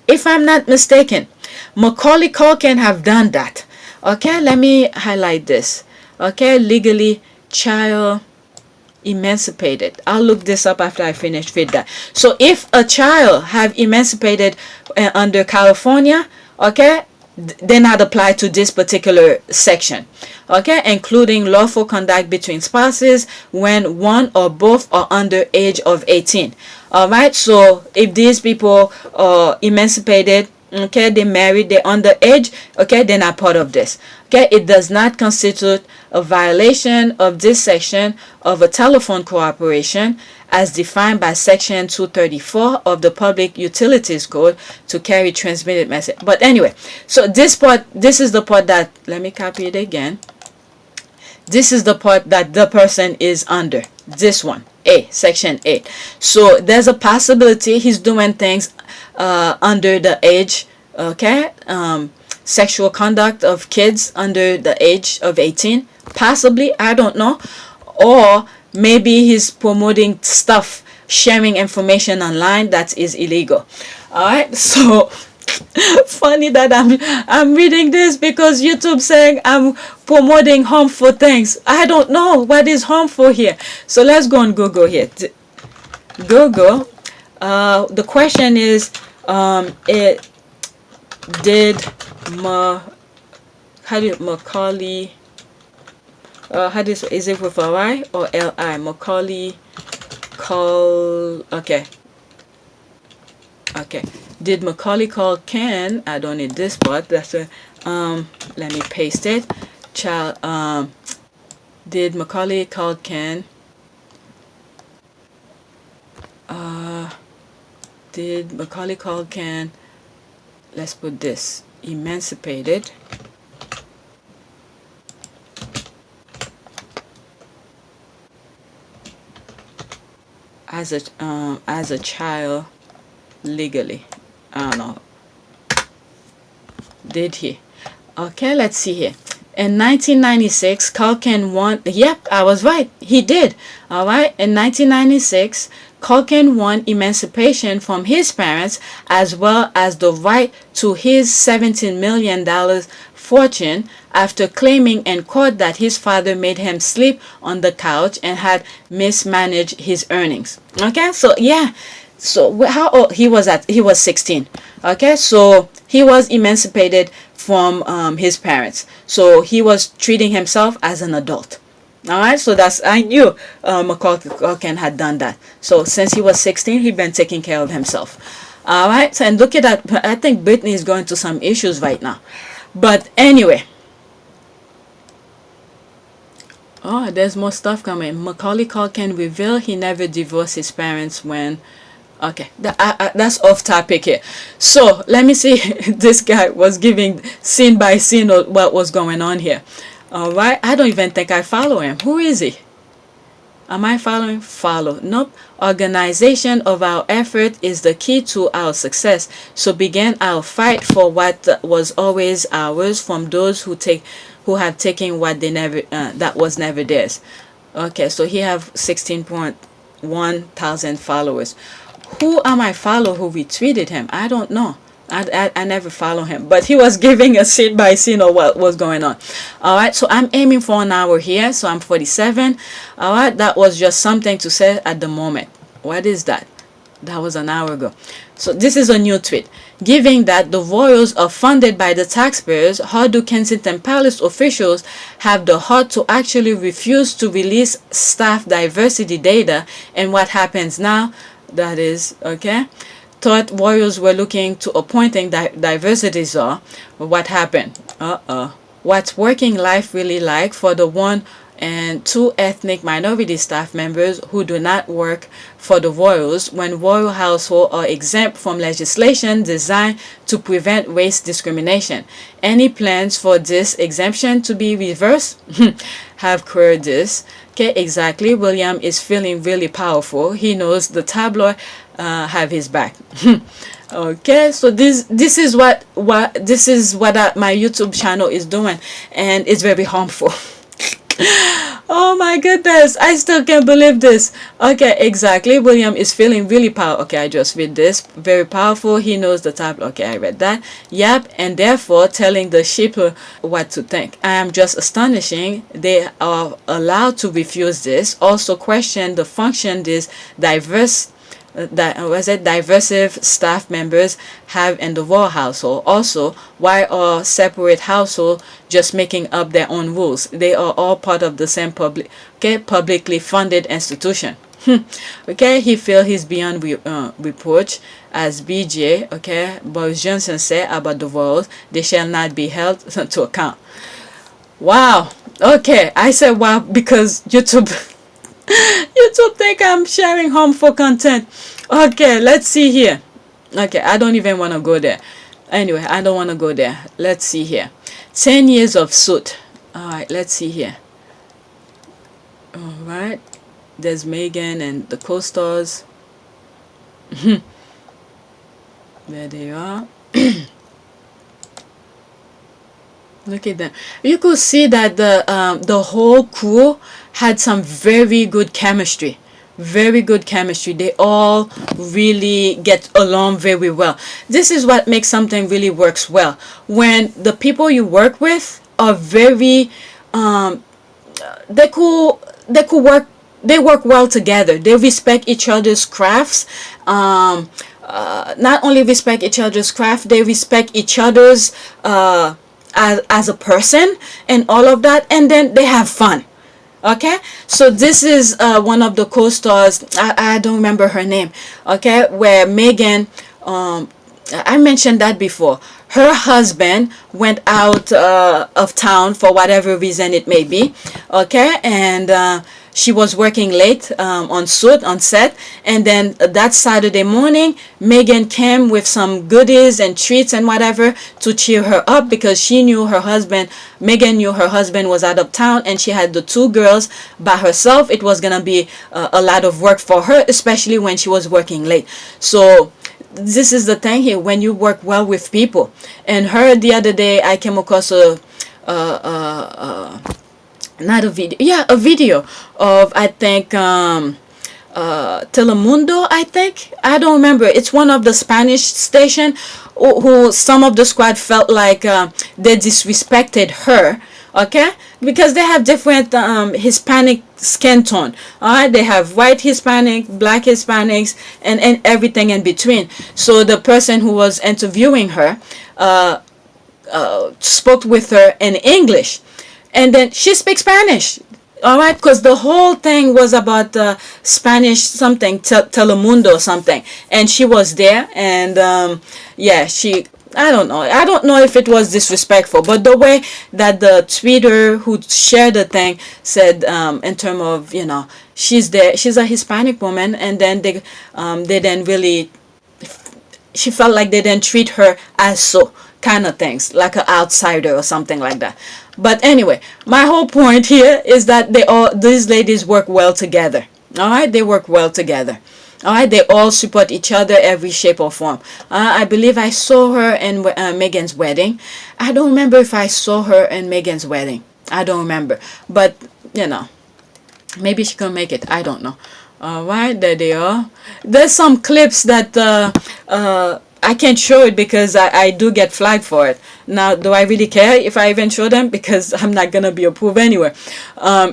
if I'm not mistaken, Macaulay Culkin have done that. Okay, let me highlight this. Okay, legally child emancipated. I'll look this up after I finish with that. So if a child have emancipated under California, okay, they not apply to this particular section, okay, including lawful conduct between spouses when one or both are under age of 18. All right, so if these people are emancipated, okay, they married, they're underage, okay, they're not part of this. Okay, it does not constitute a violation of this section of a telephone cooperation as defined by section 234 of the Public Utilities Code to carry transmitted message. But anyway, so this part, this is the part that, let me copy it again. This is the part that the person is under. This one, A, section A. So there's a possibility he's doing things under the age, okay, sexual conduct of kids under the age of 18, possibly, I don't know, or maybe he's promoting stuff, sharing information online that is illegal. All right, so funny that I'm reading this, because YouTube saying I'm promoting harmful things. I don't know what is harmful here. So let's go on Google here. Google. The question is, it did Macaulay, is it with a Y or L-I? Macaulay okay. Did Macaulay Culkin, I don't need this part, that's a let me paste it. Child, did Macaulay Culkin let's put this, emancipated as a child legally? I don't know. Did he? Okay, let's see here. In 1996, Culkin won. Yep, I was right. He did. All right. In 1996, Culkin won emancipation from his parents, as well as the right to his $17 million fortune, after claiming in court that his father made him sleep on the couch and had mismanaged his earnings. Okay, so yeah. So how old he was at? He was 16. Okay, so he was emancipated from his parents. So he was treating himself as an adult. All right, so that's, I knew Macaulay Culkin had done that. So since he was 16, he'd been taking care of himself. All right, so, and look at that. I think Britney is going through some issues right now. But anyway. Oh, there's more stuff coming. Macaulay Culkin revealed he never divorced his parents when... Okay, that's off topic here. So let me see. This guy was giving scene by scene of what was going on here. All right, I don't even think I follow him. Who is he? Am I following? Follow. Nope. Organization of our effort is the key to our success. So begin our fight for what was always ours from those who have taken what they never that was never theirs. Okay, so he have 16.1 thousand followers. Who am I follow who retweeted him? I don't know. I never follow him, but he was giving a scene by scene of what was going on. All right, so I'm aiming for an hour here, so I'm 47. All right, that was just something to say at the moment. What is that? That was an hour ago. So this is a new tweet. Given that the royals are funded by the taxpayers, how do Kensington Palace officials have the heart to actually refuse to release staff diversity data? And what happens now? That is, okay, thought royals were looking to appointing diversity czar. What happened? What's working life really like for the 1 and 2 ethnic minority staff members who do not work for the royals when royal households are exempt from legislation designed to prevent race discrimination? Any plans for this exemption to be reversed? Have queried this. Okay, exactly. William is feeling really powerful. He knows the tabloid have his back. Okay, so this is what my YouTube channel is doing, and it's very harmful. Oh my goodness, I still can't believe this. Okay, exactly. William is feeling really powerful. Okay, I just read this. Very powerful. He knows the type. Okay, I read that. Yep, and therefore telling the sheep what to think. I am just astonishing. They are allowed to refuse this. Also question the function these diversive staff members have in the royal household. Also, why are separate households just making up their own rules? They are all part of the same publicly funded institution. Okay, he feels he's beyond reproach. As BJ, okay, Boris Johnson said about the royals, they shall not be held to account. Wow. Okay, I said wow because YouTube think I'm sharing harmful content. Okay, let's see here. Okay, I don't even want to go there. Anyway, I don't want to go there. Let's see here. 10 years of suit. All right, let's see here. All right, there's Meghan and the co-stars. There they are. Look at them. You could see that the whole crew had some very good chemistry. Very good chemistry. They all really get along very well. This is what makes something really works well. When the people you work with are very they work well together. They respect each other's crafts. Not only respect each other's craft, they respect each other's as a person and all of that, and then they have fun. Okay, so this is one of the co-stars. I don't remember her name. Okay, where Meghan, I mentioned that before. Her husband went out of town for whatever reason it may be. Okay, and she was working late on set, and then that Saturday morning, Meghan came with some goodies and treats and whatever to cheer her up because Meghan knew her husband was out of town and she had the 2 girls by herself. It was gonna be a lot of work for her, especially when she was working late. So this is the thing here, when you work well with people. And her, the other day, I came across a video of, I think, Telemundo, I think. I don't remember. It's one of the Spanish station who some of the squad felt like they disrespected her. Okay, because they have different Hispanic skin tone. All right, they have white Hispanic, black Hispanics, and everything in between. So the person who was interviewing her spoke with her in English, and then she speaks Spanish. All right, because the whole thing was about Spanish something, Telemundo or something, and she was there, and I don't know if it was disrespectful, but the way that the tweeter who shared the thing said, in terms of, she's there, she's a Hispanic woman, and then they didn't really, she felt like they didn't treat her as so, kind of things, like an outsider or something like that. But anyway, my whole point here is that these ladies work well together. All right, they work well together. All right, they all support each other every shape or form. I believe I saw her in Meghan's wedding. I don't remember if I saw her in Meghan's wedding. I don't remember, but you know, maybe she can make it. I don't know. All right, there they are. There's some clips that I can't show it because I do get flagged for it. Now, do I really care if I even show them? Because I'm not gonna be approved anyway.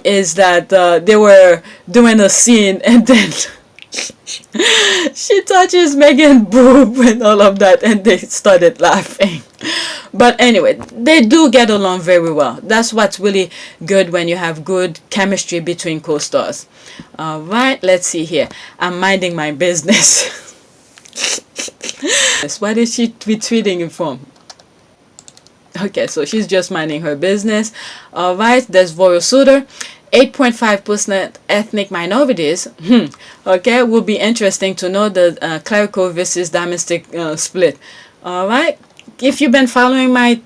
Is that they were doing a scene and then she touches Meghan boob and all of that, and they started laughing. But anyway, they do get along very well. That's what's really good when you have good chemistry between co-stars. All right, let's see here. I'm minding my business. What is she retweeting it from? Okay, so she's just minding her business. All right, there's Royal Suitor. 8.5% ethnic minorities. Okay, will be interesting to know the clerical versus domestic split. All right, if you've been following my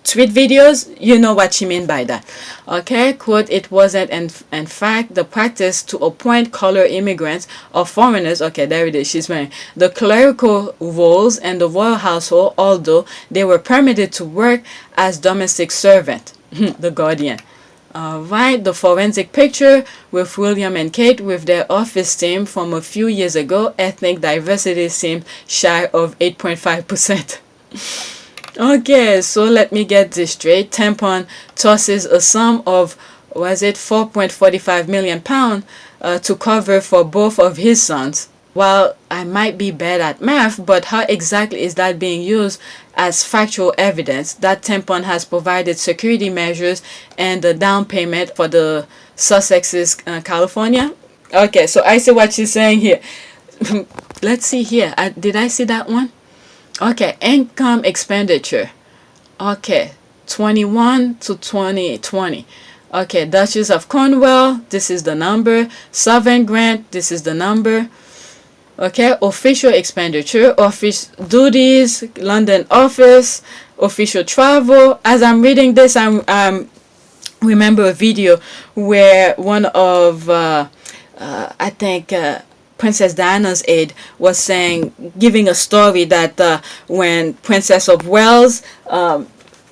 tweet videos, you know what she mean by that. Okay, quote, it wasn't in fact the practice to appoint colored immigrants or foreigners. Okay, there it is, she's wearing the clerical roles in the royal household, although they were permitted to work as domestic servant. The Guardian. Alright, the forensic picture with William and Kate with their office team from a few years ago. Ethnic diversity seemed shy of 8.5%. Okay, so let me get this straight. Tampon tosses a sum of, was it 4.45 million pounds to cover for both of his sons. Well, I might be bad at math, but how exactly is that being used as factual evidence that Tampon has provided security measures and the down payment for the Sussex's California? Okay, so I see what she's saying here. Let's see here. Did I see that one? Okay, income expenditure. Okay, 21 to 2020. Okay, Duchess of Cornwall, this is the number. Sovereign Grant, this is the number. Okay, official expenditure, office duties, London office, official travel. As I'm reading this, I'm remember a video where one of I think Princess Diana's aide was saying, giving a story that when Princess of Wales,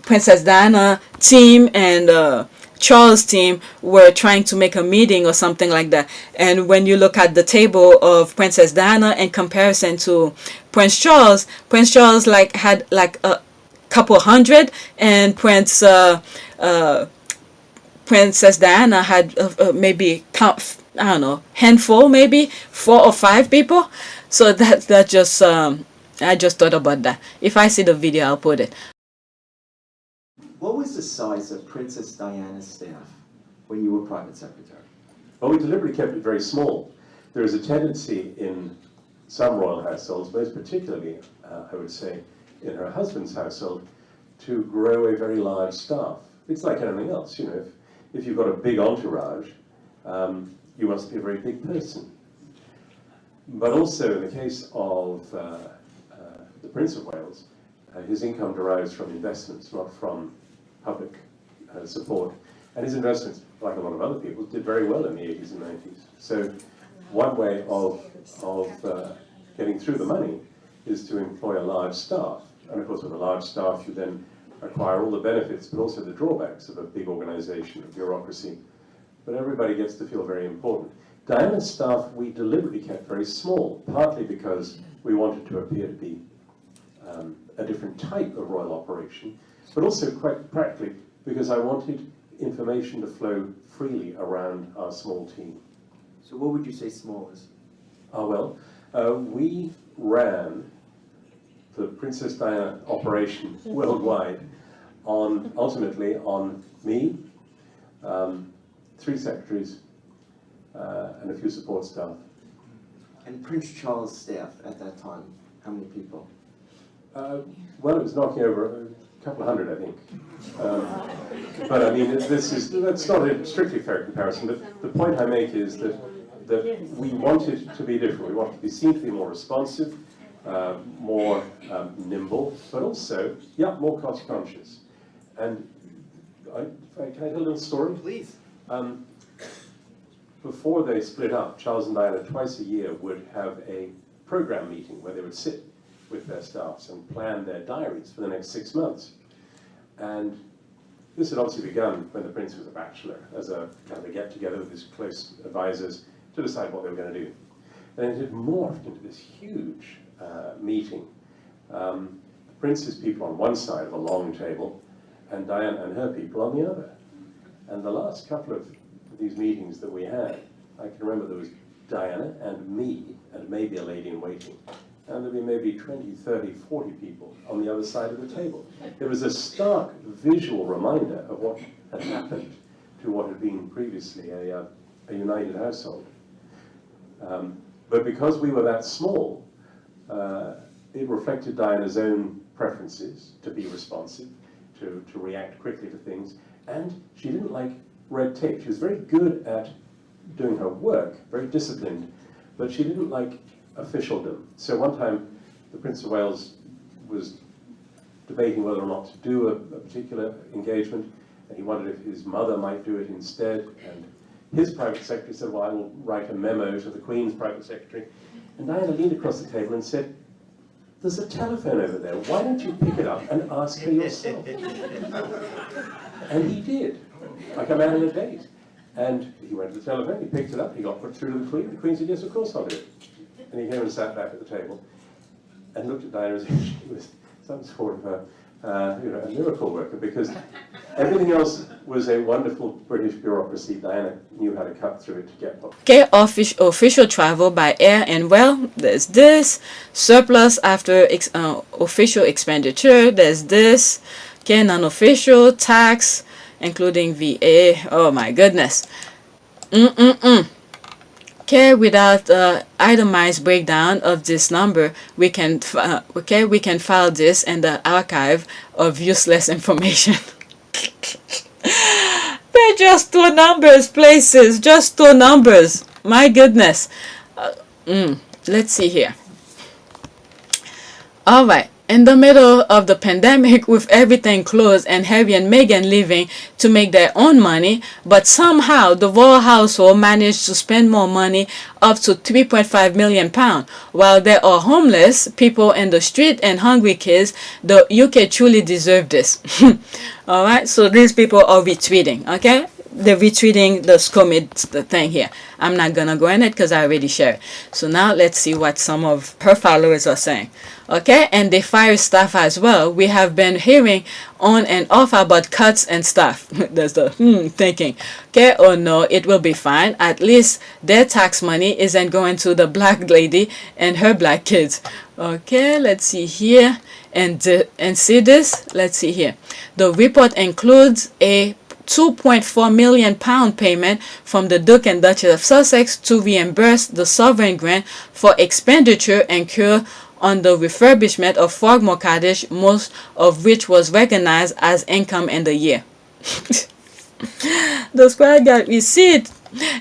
Princess Diana team and Charles' team were trying to make a meeting or something like that, and when you look at the table of Princess Diana in comparison to Prince Charles had like a couple hundred, and Princess Diana had maybe I don't know, handful, maybe 4 or 5 people. So that just I just thought about that. If I see the video, I'll put it. What was the size of Princess Diana's staff when you were private secretary? Well, we deliberately kept it very small. There is a tendency in some royal households, most particularly, I would say, in her husband's household, to grow a very large staff. It's like anything else, you know. If you've got a big entourage, you must be a very big person. But also, in the case of the Prince of Wales, his income derives from investments, not from public support. And his investments, like a lot of other people, did very well in the 80s and 90s. So one way of getting through the money is to employ a large staff. And of course, with a large staff, you then acquire all the benefits, but also the drawbacks of a big organization, of bureaucracy. But everybody gets to feel very important. Diana's staff, we deliberately kept very small, partly because we wanted to appear to be a different type of royal operation, but also quite practically because I wanted information to flow freely around our small team. So what would you say small is? Well, we ran the Princess Diana operation worldwide ultimately on me, 3 secretaries, and a few support staff. And Prince Charles' staff at that time, how many people? Well, it was knocking over a couple of hundred, I think. But I mean, that's not a strictly fair comparison. But the point I make is that we wanted to be different. We wanted to be seen to be more responsive. more nimble, but also, yeah, more cost conscious. And can I tell a little story? Please. Before they split up, Charles and Diana twice a year would have a program meeting where they would sit with their staffs and plan their diaries for the next 6 months. And this had obviously begun when the Prince was a bachelor, as a kind of a get-together with his close advisors to decide what they were going to do. And it had morphed into this huge meeting. The Prince's people on one side of a long table, and Diana and her people on the other. And the last couple of these meetings that we had, I can remember there was Diana and me, and maybe a lady in waiting. And there'd be maybe 20, 30, 40 people on the other side of the table. It was a stark visual reminder of what had happened to what had been previously a united household. But because we were that small, it reflected Diana's own preferences to be responsive, to react quickly to things, and she didn't like red tape. She was very good at doing her work, very disciplined, but she didn't like officialdom. So one time, the Prince of Wales was debating whether or not to do a particular engagement, and he wondered if his mother might do it instead, and his private secretary said, well, I will write a memo to the Queen's private secretary. And Diana leaned across the table and said, there's a telephone over there, why don't you pick it up and ask her yourself? And he did, like a man on a date. And he went to the telephone, he picked it up, he got put through to the Queen. The Queen said, yes, of course I'll do it. And he came and sat back at the table and looked at Diana as if she was some sort of a miracle worker, because everything else was a wonderful British bureaucracy. Diana knew how to cut through it to get them. Okay, official travel by air and well, there's this. Surplus after official expenditure, there's this. Okay, non-official, tax, including VA, oh my goodness. Okay, without itemized breakdown of this number, we can file this in the archive of useless information. They're just two numbers, places, just two numbers. My goodness. Let's see here. All right. In the middle of the pandemic, with everything closed and Harry and Meghan leaving to make their own money, but somehow the royal household managed to spend more money, up to £3.5 million. While there are homeless people in the street and hungry kids, the UK truly deserve this. Alright, so these people are retweeting, okay? They're retweeting the the thing here. I'm not gonna go in it because I already shared. So now let's see what some of her followers are saying. Okay, and they fire staff as well. We have been hearing on and off about cuts and stuff. There's the thinking. Okay, oh no, it will be fine. At least their tax money isn't going to the black lady and her black kids. Okay, let's see here and see this. Let's see here. The report includes a £2.4 million payment from the Duke and Duchess of Sussex to reimburse the sovereign grant for expenditure incurred on the refurbishment of Frogmore Cottage, most of which was recognized as income in the year. The squad got receipt,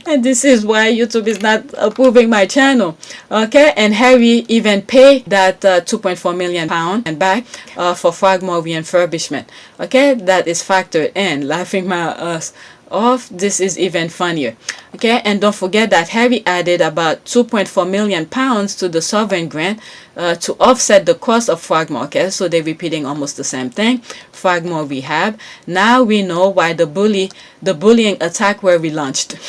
and this is why YouTube is not approving my channel. Okay, and Harry even paid that £2.4 million and back for Frogmore refurbishment. Okay, that is factored in. Laughing my ass off. This is even funnier. Okay, and don't forget that Harry added about £2.4 million to the sovereign grant to offset the cost of Frogmore. Okay, so they're repeating almost the same thing. Frogmore rehab. Now we know why the bullying attack were relaunched.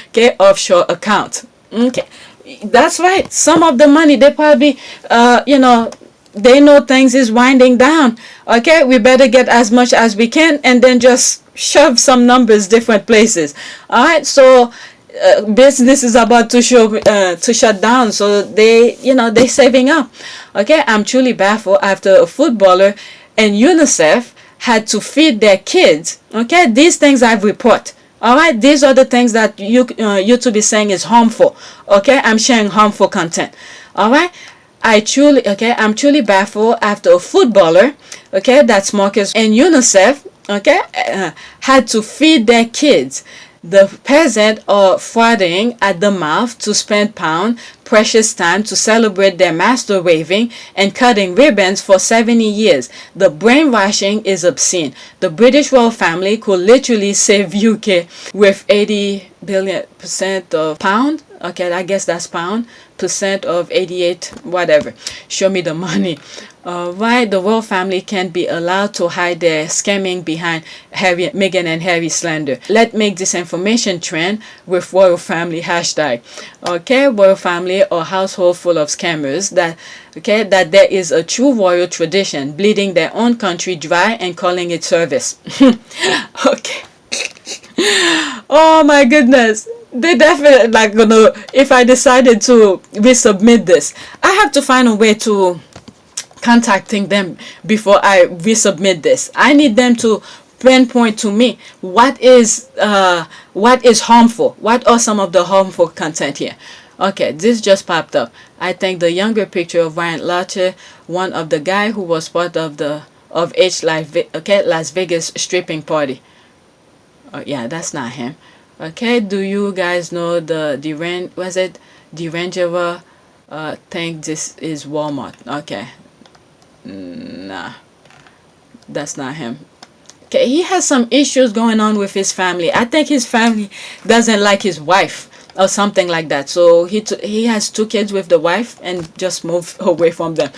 Okay, offshore account. Okay, that's right. Some of the money they probably they know things is winding down. Okay, we better get as much as we can and then just shove some numbers different places. All right, so business is about to shut down, so they saving up. Okay, I'm truly baffled after a footballer and UNICEF had to feed their kids. Okay, these things I've report. All right, these are the things that YouTube is saying is harmful. Okay, I'm sharing harmful content. All right, I'm truly baffled after a footballer, okay, that's Marcus, and UNICEF, okay, had to feed their kids. The peasant are frothing at the mouth to spend pound precious time to celebrate their master raving and cutting ribbons for 70 years. The brainwashing is obscene. The British royal family could literally save UK with 80% of pound. Okay, I guess that's pound. Percent of 88, whatever. Show me the money. Why the royal family can't be allowed to hide their scamming behind Meghan and Harry slander. Let's make this information trend with royal family hashtag. Okay, royal family or household full of scammers. That there is a true royal tradition, bleeding their own country dry and calling it service. Okay. Oh my goodness. They definitely like gonna, if I decided to resubmit this, I have to find a way to contacting them before I resubmit this. I need them to pinpoint to me what is harmful. What are some of the harmful content here? Okay, this just popped up. I think the younger picture of Ryan Lochte, one of the guy who was part of the Las Vegas stripping party. Oh yeah, that's not him. Okay, do you guys know the Derangeva think this is Walmart? Okay. Nah. That's not him. Okay, he has some issues going on with his family. I think his family doesn't like his wife or something like that. So he has 2 kids with the wife and just moved away from them.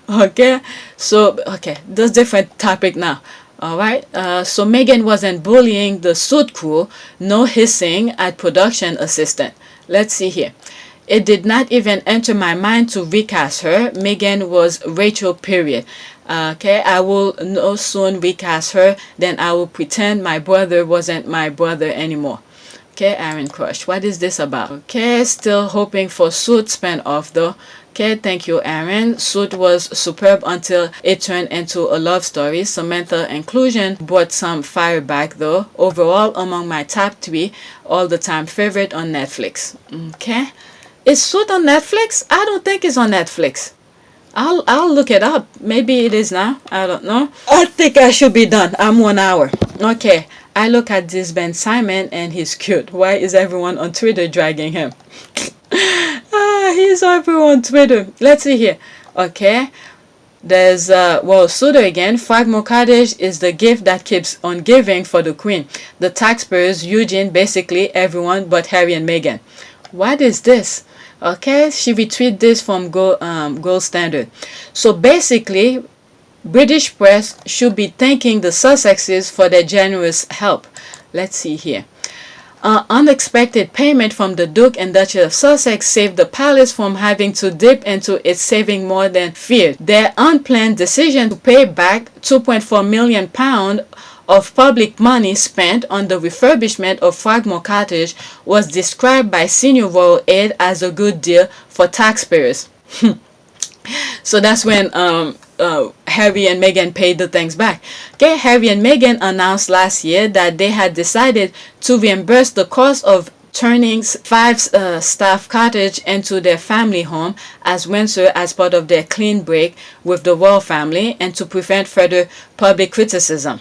Okay? So, okay, that's different topic now. Alright, so Meghan wasn't bullying the suit crew, no hissing at production assistant. Let's see here. It did not even enter my mind to recast her. Meghan was Rachel, period. Okay, I will no soon recast her, then I will pretend my brother wasn't my brother anymore. Okay, Aaron Crush, what is this about? Okay, still hoping for Suit spin-off though. Okay, thank you, Aaron. Suit was superb until it turned into a love story. Samantha inclusion brought some fire back though. Overall, among my top 3 all-the-time favorite on Netflix. Okay, is Suit on Netflix? I don't think it's on Netflix. I'll look it up. Maybe it is now. I don't know. I think I should be done. I'm 1 hour. Okay. I look at this Ben Simon and he's cute. Why is everyone on Twitter dragging him? He's everywhere on Twitter. Let's see here. Okay. There's Suitor again. Fragment Cottage is the gift that keeps on giving for the Queen. The taxpayers, Eugene, basically everyone but Harry and Meghan. What is this? Okay, she retweeted this from Gold Standard. So basically, British press should be thanking the Sussexes for their generous help. Let's see here. Unexpected payment from the Duke and Duchess of Sussex saved the palace from having to dip into its saving more than feared. Their unplanned decision to pay back £2.4 million of public money spent on the refurbishment of Fragmore Cottage was described by senior royal aide as a good deal for taxpayers. So that's when Harry and Meghan paid the things back. Okay, Harry and Meghan announced last year that they had decided to reimburse the cost of turning 5-staff cottage into their family home as Windsor as part of their clean break with the royal family and to prevent further public criticism.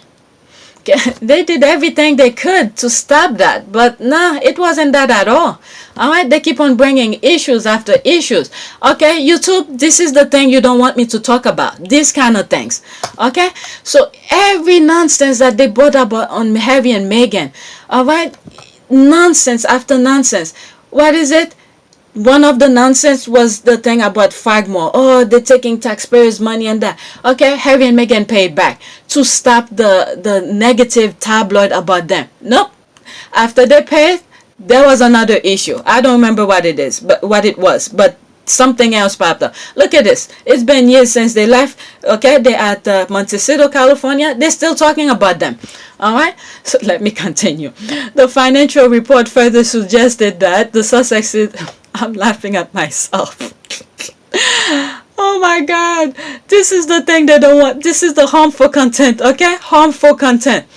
They did everything they could to stop that, but nah, it wasn't that at all. Alright, they keep on bringing issues after issues. Okay, YouTube, this is the thing you don't want me to talk about. These kind of things. Okay, so every nonsense that they brought up on Harry and Meghan. Alright, nonsense after nonsense. What is it? One of the nonsense was the thing about Fragmore. Oh, they're taking taxpayers' money and that. Okay, Harry and Meghan paid back to stop the negative tabloid about them. Nope. After they paid, there was another issue. I don't remember what it is, but what it was. But something else popped up. Look at this. It's been years since they left. Okay, they're at Montecito, California. They're still talking about them. Alright, so let me continue. The financial report further suggested that the Sussexes... I'm laughing at myself. Oh my god. This is the thing they don't want. This is the harmful content, okay? Harmful content.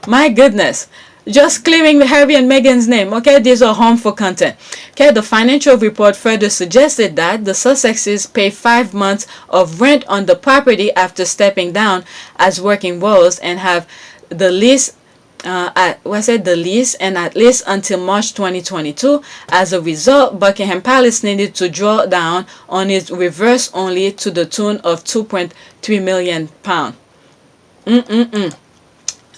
My goodness. Just clearing Harry and Meghan's name, okay? These are harmful content. Okay, the financial report further suggested that the Sussexes pay 5 months of rent on the property after stepping down as working roles and have the lease was it the lease, and at least until March 2022. As a result, Buckingham Palace needed to draw down on its reverse only to the tune of £2.3 million.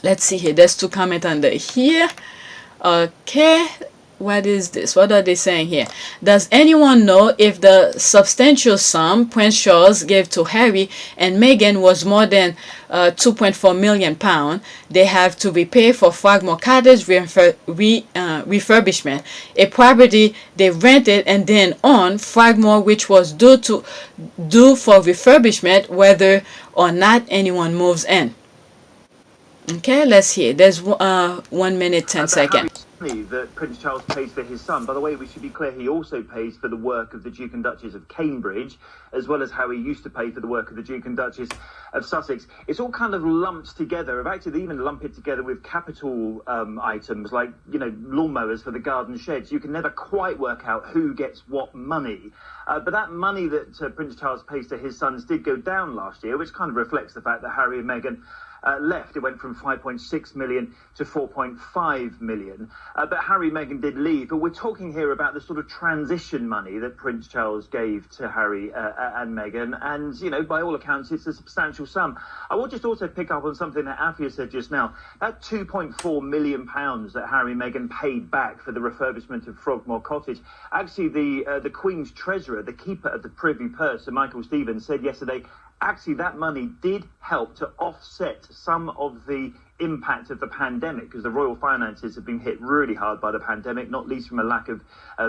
Let's see here. There's two comments under here. Okay. What is this? What are they saying here? Does anyone know if the substantial sum Prince Charles gave to Harry and Meghan was more than £2.4 million they have to repay for Frogmore Cottage refurbishment, a property they rented and then owned, Frogmore, which was due for refurbishment whether or not anyone moves in? Okay, let's hear. There's 1 minute 10 seconds. That Prince Charles pays for his son. By the way, we should be clear, he also pays for the work of the Duke and Duchess of Cambridge, as well as how he used to pay for the work of the Duke and Duchess of Sussex. It's all kind of lumped together. In fact, they even lump it together with capital items like, lawnmowers for the garden sheds. You can never quite work out who gets what money. But that money that Prince Charles pays to his sons did go down last year, which kind of reflects the fact that Harry and Meghan left. It went from 5.6 million to 4.5 million. But Harry and Meghan did leave. But we're talking here about the sort of transition money that Prince Charles gave to Harry and Meghan. And, by all accounts, it's a substantial sum. I will just also pick up on something that Afia said just now. That £2.4 million that Harry and Meghan paid back for the refurbishment of Frogmore Cottage, actually the Queen's Treasurer, the keeper of the Privy Purse, Sir Michael Stevens, said yesterday, actually, that money did help to offset some of the impact of the pandemic, because the royal finances have been hit really hard by the pandemic, not least from a lack of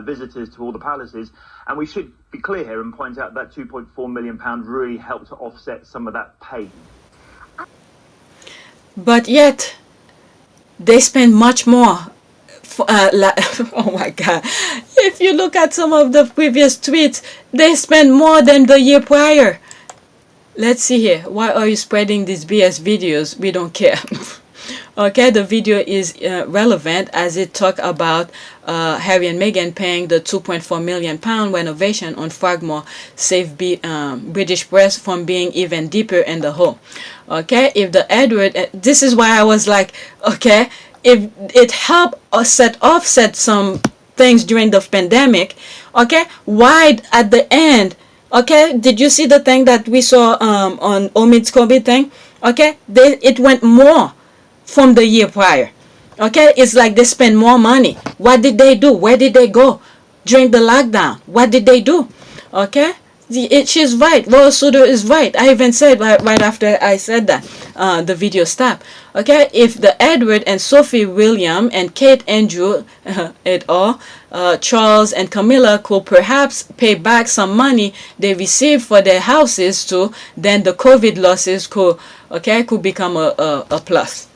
visitors to all the palaces. And we should be clear here and point out that £2.4 million really helped to offset some of that pain. But yet, they spend much more. Oh my God. If you look at some of the previous tweets, they spend more than the year prior. Let's see here. Why are you spreading these BS videos? We don't care. Okay, the video is relevant as it talk about Harry and Meghan paying the £2.4 million renovation on Frogmore, save British press from being even deeper in the hole. Okay, if the Edward, this is why I was like, okay, if it helped offset some things during the pandemic, okay, why at the end? Okay, did you see the thing that we saw on Omid's COVID thing? Okay, it went more from the year prior. Okay, it's like they spend more money. What did they do? Where did they go during the lockdown? What did they do? Okay, she's right. Royal Sudo is right. I even said right after I said that, the video stopped. Okay, if the Edward and Sophie William and Kate Andrew et al., Charles and Camilla could perhaps pay back some money they received for their houses too, then the COVID losses could become a plus.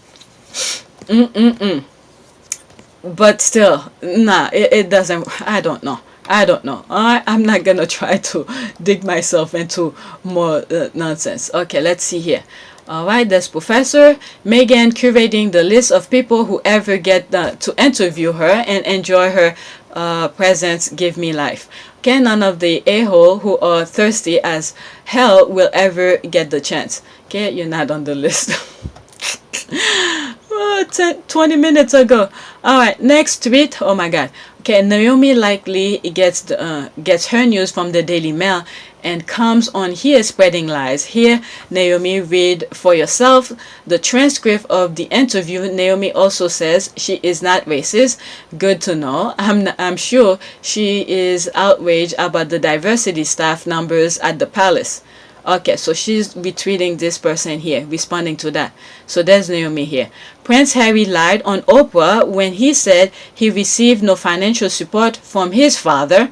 But still, nah, it doesn't. I don't know. I'm not gonna try to dig myself into more nonsense. Okay, let's see here. Alright, there's Professor Meghan curating the list of people who ever get to interview her and enjoy her presence. Give me life. Okay, none of the a-hole who are thirsty as hell will ever get the chance. Okay, you're not on the list. 20 minutes ago. Alright, next tweet. Oh my God. Okay, Naomi likely gets her news from the Daily Mail and comes on here spreading lies. Here, Naomi, read for yourself the transcript of the interview. Naomi also says she is not racist. Good to know. I'm sure she is outraged about the diversity staff numbers at the palace. Okay, so she's retweeting this person here, responding to that. So there's Naomi here. Prince Harry lied on Oprah when he said he received no financial support from his father.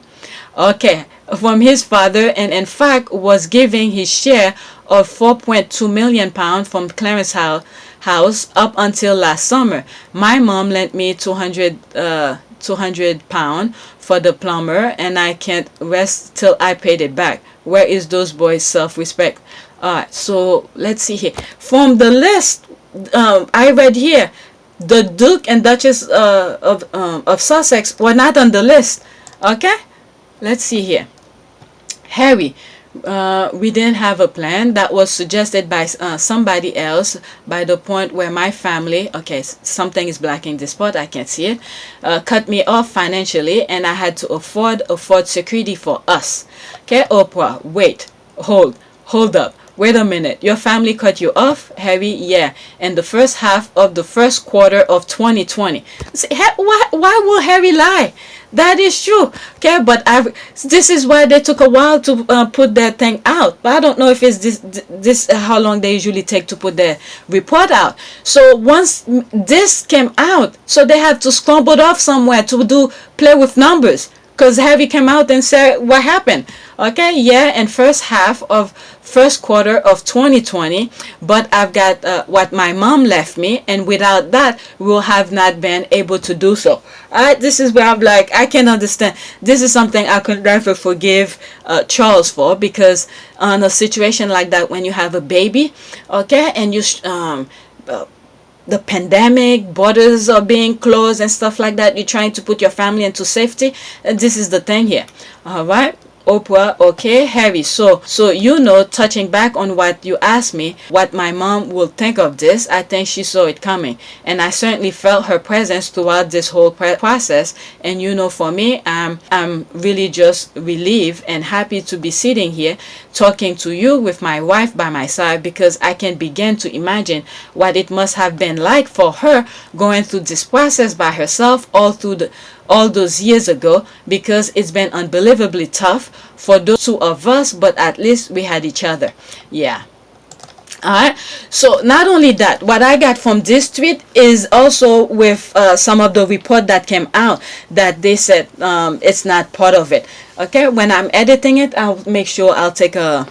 Okay, from his father, and in fact was giving his share of £4.2 million from Clarence House up until last summer. My mom lent me £200 for the plumber, and I can't rest till I paid it back. Where is those boys' self-respect? Alright, so let's see here. From the list I read here, the Duke and Duchess of Sussex were not on the list. Okay, let's see here. Harry We didn't have a plan that was suggested by somebody else, by the point where my family, okay, something is blocking this part, I can't see it, cut me off financially, and I had to afford security for us. Okay, Oprah, wait, hold up. Wait a minute, your family cut you off, Harry? Yeah, in the first half of the first quarter of 2020. See, why will Harry lie? That is true. Okay, but this is why they took a while to put that thing out. But I don't know if it's this how long they usually take to put their report out. So once this came out, so they had to scramble it off somewhere to play with numbers. Because Harry came out and said what happened. Okay, yeah, in first quarter of 2020, but I've got what my mom left me, and without that, we'll have not been able to do so. This is where I'm like, I can understand. This is something I could never forgive Charles for, because on a situation like that, when you have a baby, okay, and you the pandemic, borders are being closed and stuff like that, you're trying to put your family into safety, and this is the thing here. All right, Oprah, okay, Harry, so touching back on what you asked me, what my mom will think of this, I think she saw it coming, and I certainly felt her presence throughout this whole process. And for me, I'm really just relieved and happy to be sitting here talking to you with my wife by my side, because I can begin to imagine what it must have been like for her going through this process by herself all those years ago, because it's been unbelievably tough for those two of us, but at least we had each other. Yeah. Alright, so not only that, what I got from this tweet is also with some of the report that came out, that they said it's not part of it. Okay, when I'm editing it, I'll make sure I'll take a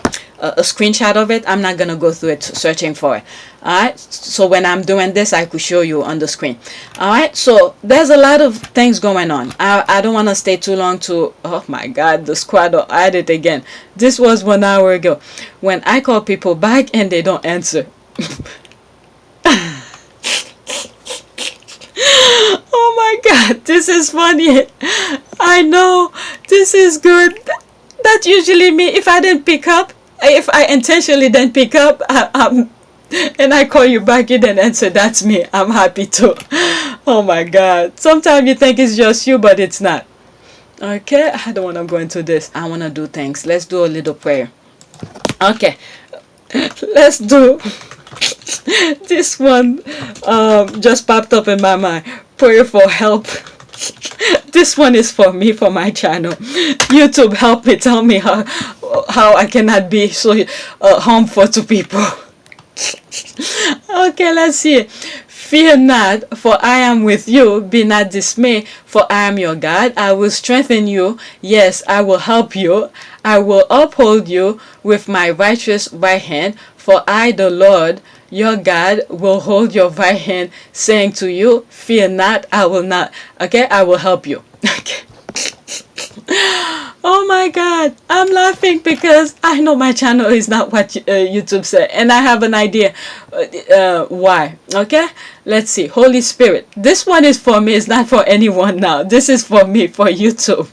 screenshot of it. I'm not gonna go through it searching for it. Alright, so when I'm doing this, I could show you on the screen. Alright, so there's a lot of things going on. I don't want to stay too long to, oh my god, the squad will add it again. This was 1 hour ago, when I call people back and they don't answer. Oh my god, this is funny. I know, this is good. That's usually me. If I didn't pick up, if I intentionally didn't pick up, and I call you back, you didn't answer, that's me. I'm happy too. Oh my god, sometimes you think it's just you, but it's not. Okay, I don't want to go into this. I want to do things. Let's do a little prayer. Okay, let's do this one. Just popped up in my mind. Prayer for help. This one is for me, for my channel. YouTube, help me, tell me how I cannot be so harmful to people. Okay, let's see. Fear not, for I am with you. Be not dismayed, for I am your God. I will strengthen you. Yes, I will help you. I will uphold you with my righteous right hand. For I, the Lord, your God, will hold your right hand, saying to you, fear not, I will not. Okay, I will help you. Okay. Oh my god, I'm laughing because I know my channel is not what YouTube said, and I have an idea why. Okay, let's see. Holy Spirit, this one is for me, it's not for anyone now. This is for me, for YouTube.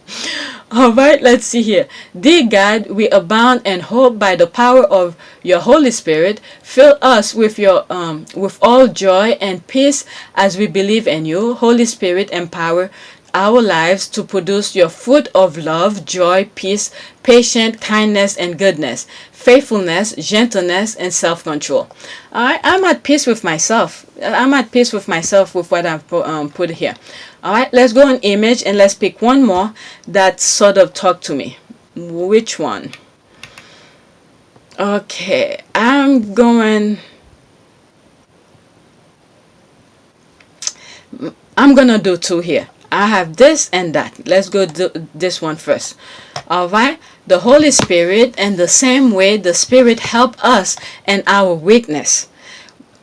All right, let's see here. Dear God, we abound in hope by the power of your Holy Spirit. Fill us with your with all joy and peace as we believe in you. Holy Spirit, empower our lives to produce your fruit of love, joy, peace, patience, kindness, and goodness, faithfulness, gentleness, and self-control. I'm at peace with myself. I'm at peace with myself with what I've put here. All right, let's go on image and let's pick one more that sort of talk to me. Which one? Okay, I'm gonna do two here. I have this and that. Let's go do this one first. All right, the Holy Spirit, and the same way the Spirit help us in our weakness.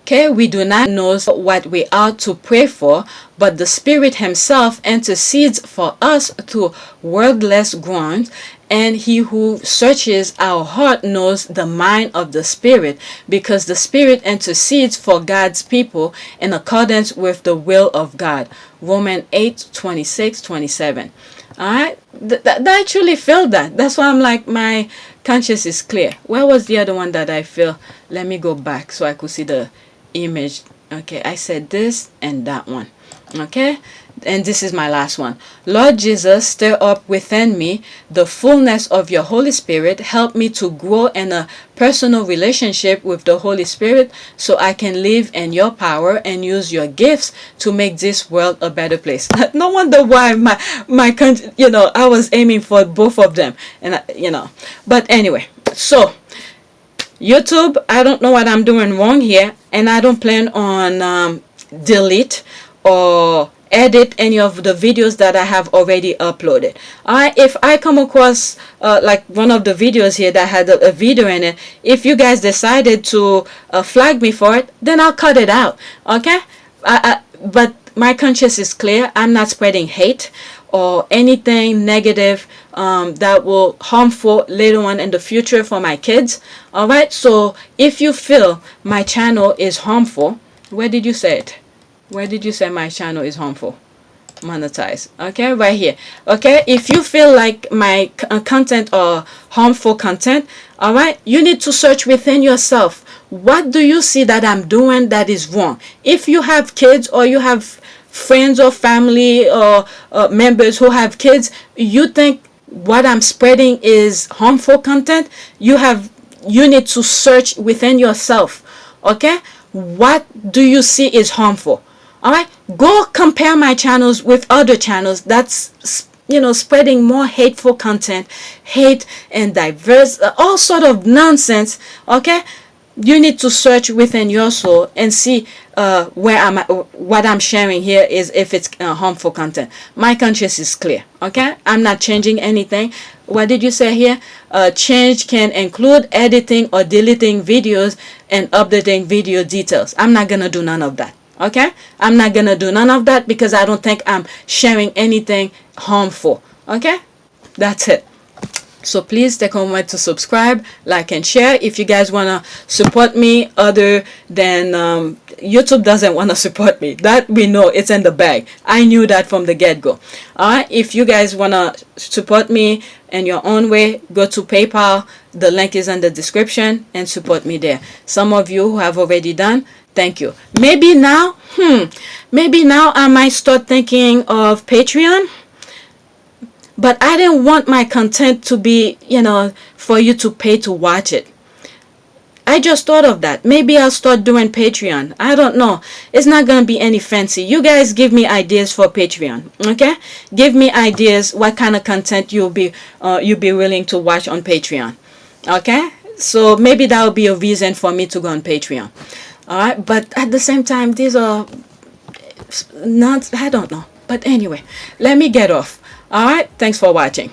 Okay, we do not know what we ought to pray for, but the Spirit himself intercedes for us through wordless groans, and he who searches our heart knows the mind of the Spirit, because the Spirit intercedes for God's people in accordance with the will of God. Romans 8:26-27. All right, I actually feel that. That's why I'm like, my conscience is clear. Where was the other one that I feel? Let me go back so I could see the image. Okay, I said this and that one. Okay, and this is my last one. Lord Jesus, stir up within me the fullness of your Holy Spirit. Help me to grow in a personal relationship with the Holy Spirit so I can live in your power and use your gifts to make this world a better place. No wonder why I was aiming for both of them, and but anyway, so YouTube, I don't know what I'm doing wrong here, and I don't plan on delete or edit any of the videos that I have already uploaded. If I come across like one of the videos here that had a video in it, if you guys decided to flag me for it, then I'll cut it out. Okay, but my conscience is clear. I'm not spreading hate or anything negative that will harmful later on in the future for my kids. All right, so if you feel my channel is harmful, where did you say it? Where did you say my channel is harmful? Monetize. Okay, right here. Okay, if you feel like my content or harmful content, all right, you need to search within yourself. What do you see that I'm doing that is wrong? If you have kids or you have friends or family or members who have kids, you think what I'm spreading is harmful content, you need to search within yourself. Okay, what do you see is harmful? All right, go compare my channels with other channels that's spreading more hateful content, hate and diverse, all sort of nonsense. Okay, you need to search within your soul and see what I'm sharing here is if it's harmful content. My conscience is clear. Okay, I'm not changing anything. What did you say here? Change can include editing or deleting videos and updating video details. I'm not gonna do none of that. Okay, I'm not gonna do none of that because I don't think I'm sharing anything harmful. Okay, that's it. So please take a moment to subscribe, like, and share. If you guys want to support me other than YouTube doesn't want to support me, that we know, it's in the bag. I knew that from the get-go. Alright, if you guys want to support me in your own way, go to PayPal. The link is in the description and support me there. Some of you who have already done, thank you. Maybe now I might start thinking of Patreon. But I didn't want my content to be, for you to pay to watch it. I just thought of that. Maybe I'll start doing Patreon. I don't know. It's not going to be any fancy. You guys give me ideas for Patreon. Okay? Give me ideas what kind of content you'll be willing to watch on Patreon. Okay? So maybe that will be a reason for me to go on Patreon. Alright? But at the same time, these are not, I don't know. But anyway, let me get off. Alright, thanks for watching.